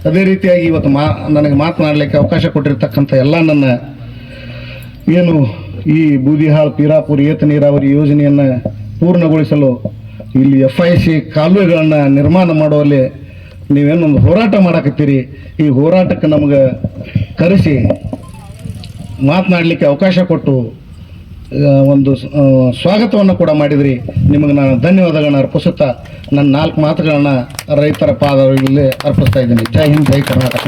ಅದೇ ರೀತಿಯಾಗಿ ಇವತ್ತು ನನಗೆ ಮಾತನಾಡಲಿಕ್ಕೆ ಅವಕಾಶ ಕೊಟ್ಟಿರ್ತಕ್ಕಂಥ ಎಲ್ಲ ನನ್ನ ಏನು ಈ ಬೂದಿಹಾಳ್ ಪೀರಾಪುರ ಏತ ನೀರಾವರಿ ಯೋಜನೆಯನ್ನು ಪೂರ್ಣಗೊಳಿಸಲು ಇಲ್ಲಿ FIC ಕಾಲುವೆಗಳನ್ನು ನಿರ್ಮಾಣ ಮಾಡುವಲ್ಲಿ ನೀವೇನೊಂದು ಹೋರಾಟ ಮಾಡಕತ್ತೀರಿ. ಈ ಹೋರಾಟಕ್ಕೆ ನಮಗೆ ಕರೆಸಿ ಮಾತನಾಡಲಿಕ್ಕೆ ಅವಕಾಶ ಕೊಟ್ಟು ಒಂದು ಸ್ವಾಗತವನ್ನು ಕೂಡ ಮಾಡಿದ್ರಿ. ನಿಮಗೆ ನಾನು ಧನ್ಯವಾದಗಳನ್ನ ಅರ್ಪಿಸುತ್ತಾ ನನ್ನ 4 ಮಾತುಗಳನ್ನ ರೈತರ ಪಾದಗಳಲ್ಲಿ ಅರ್ಪಿಸ್ತಾ ಇದ್ದೀನಿ. ಜೈ ಹಿಂದ್, ಜೈ ಕರ್ನಾಟಕ.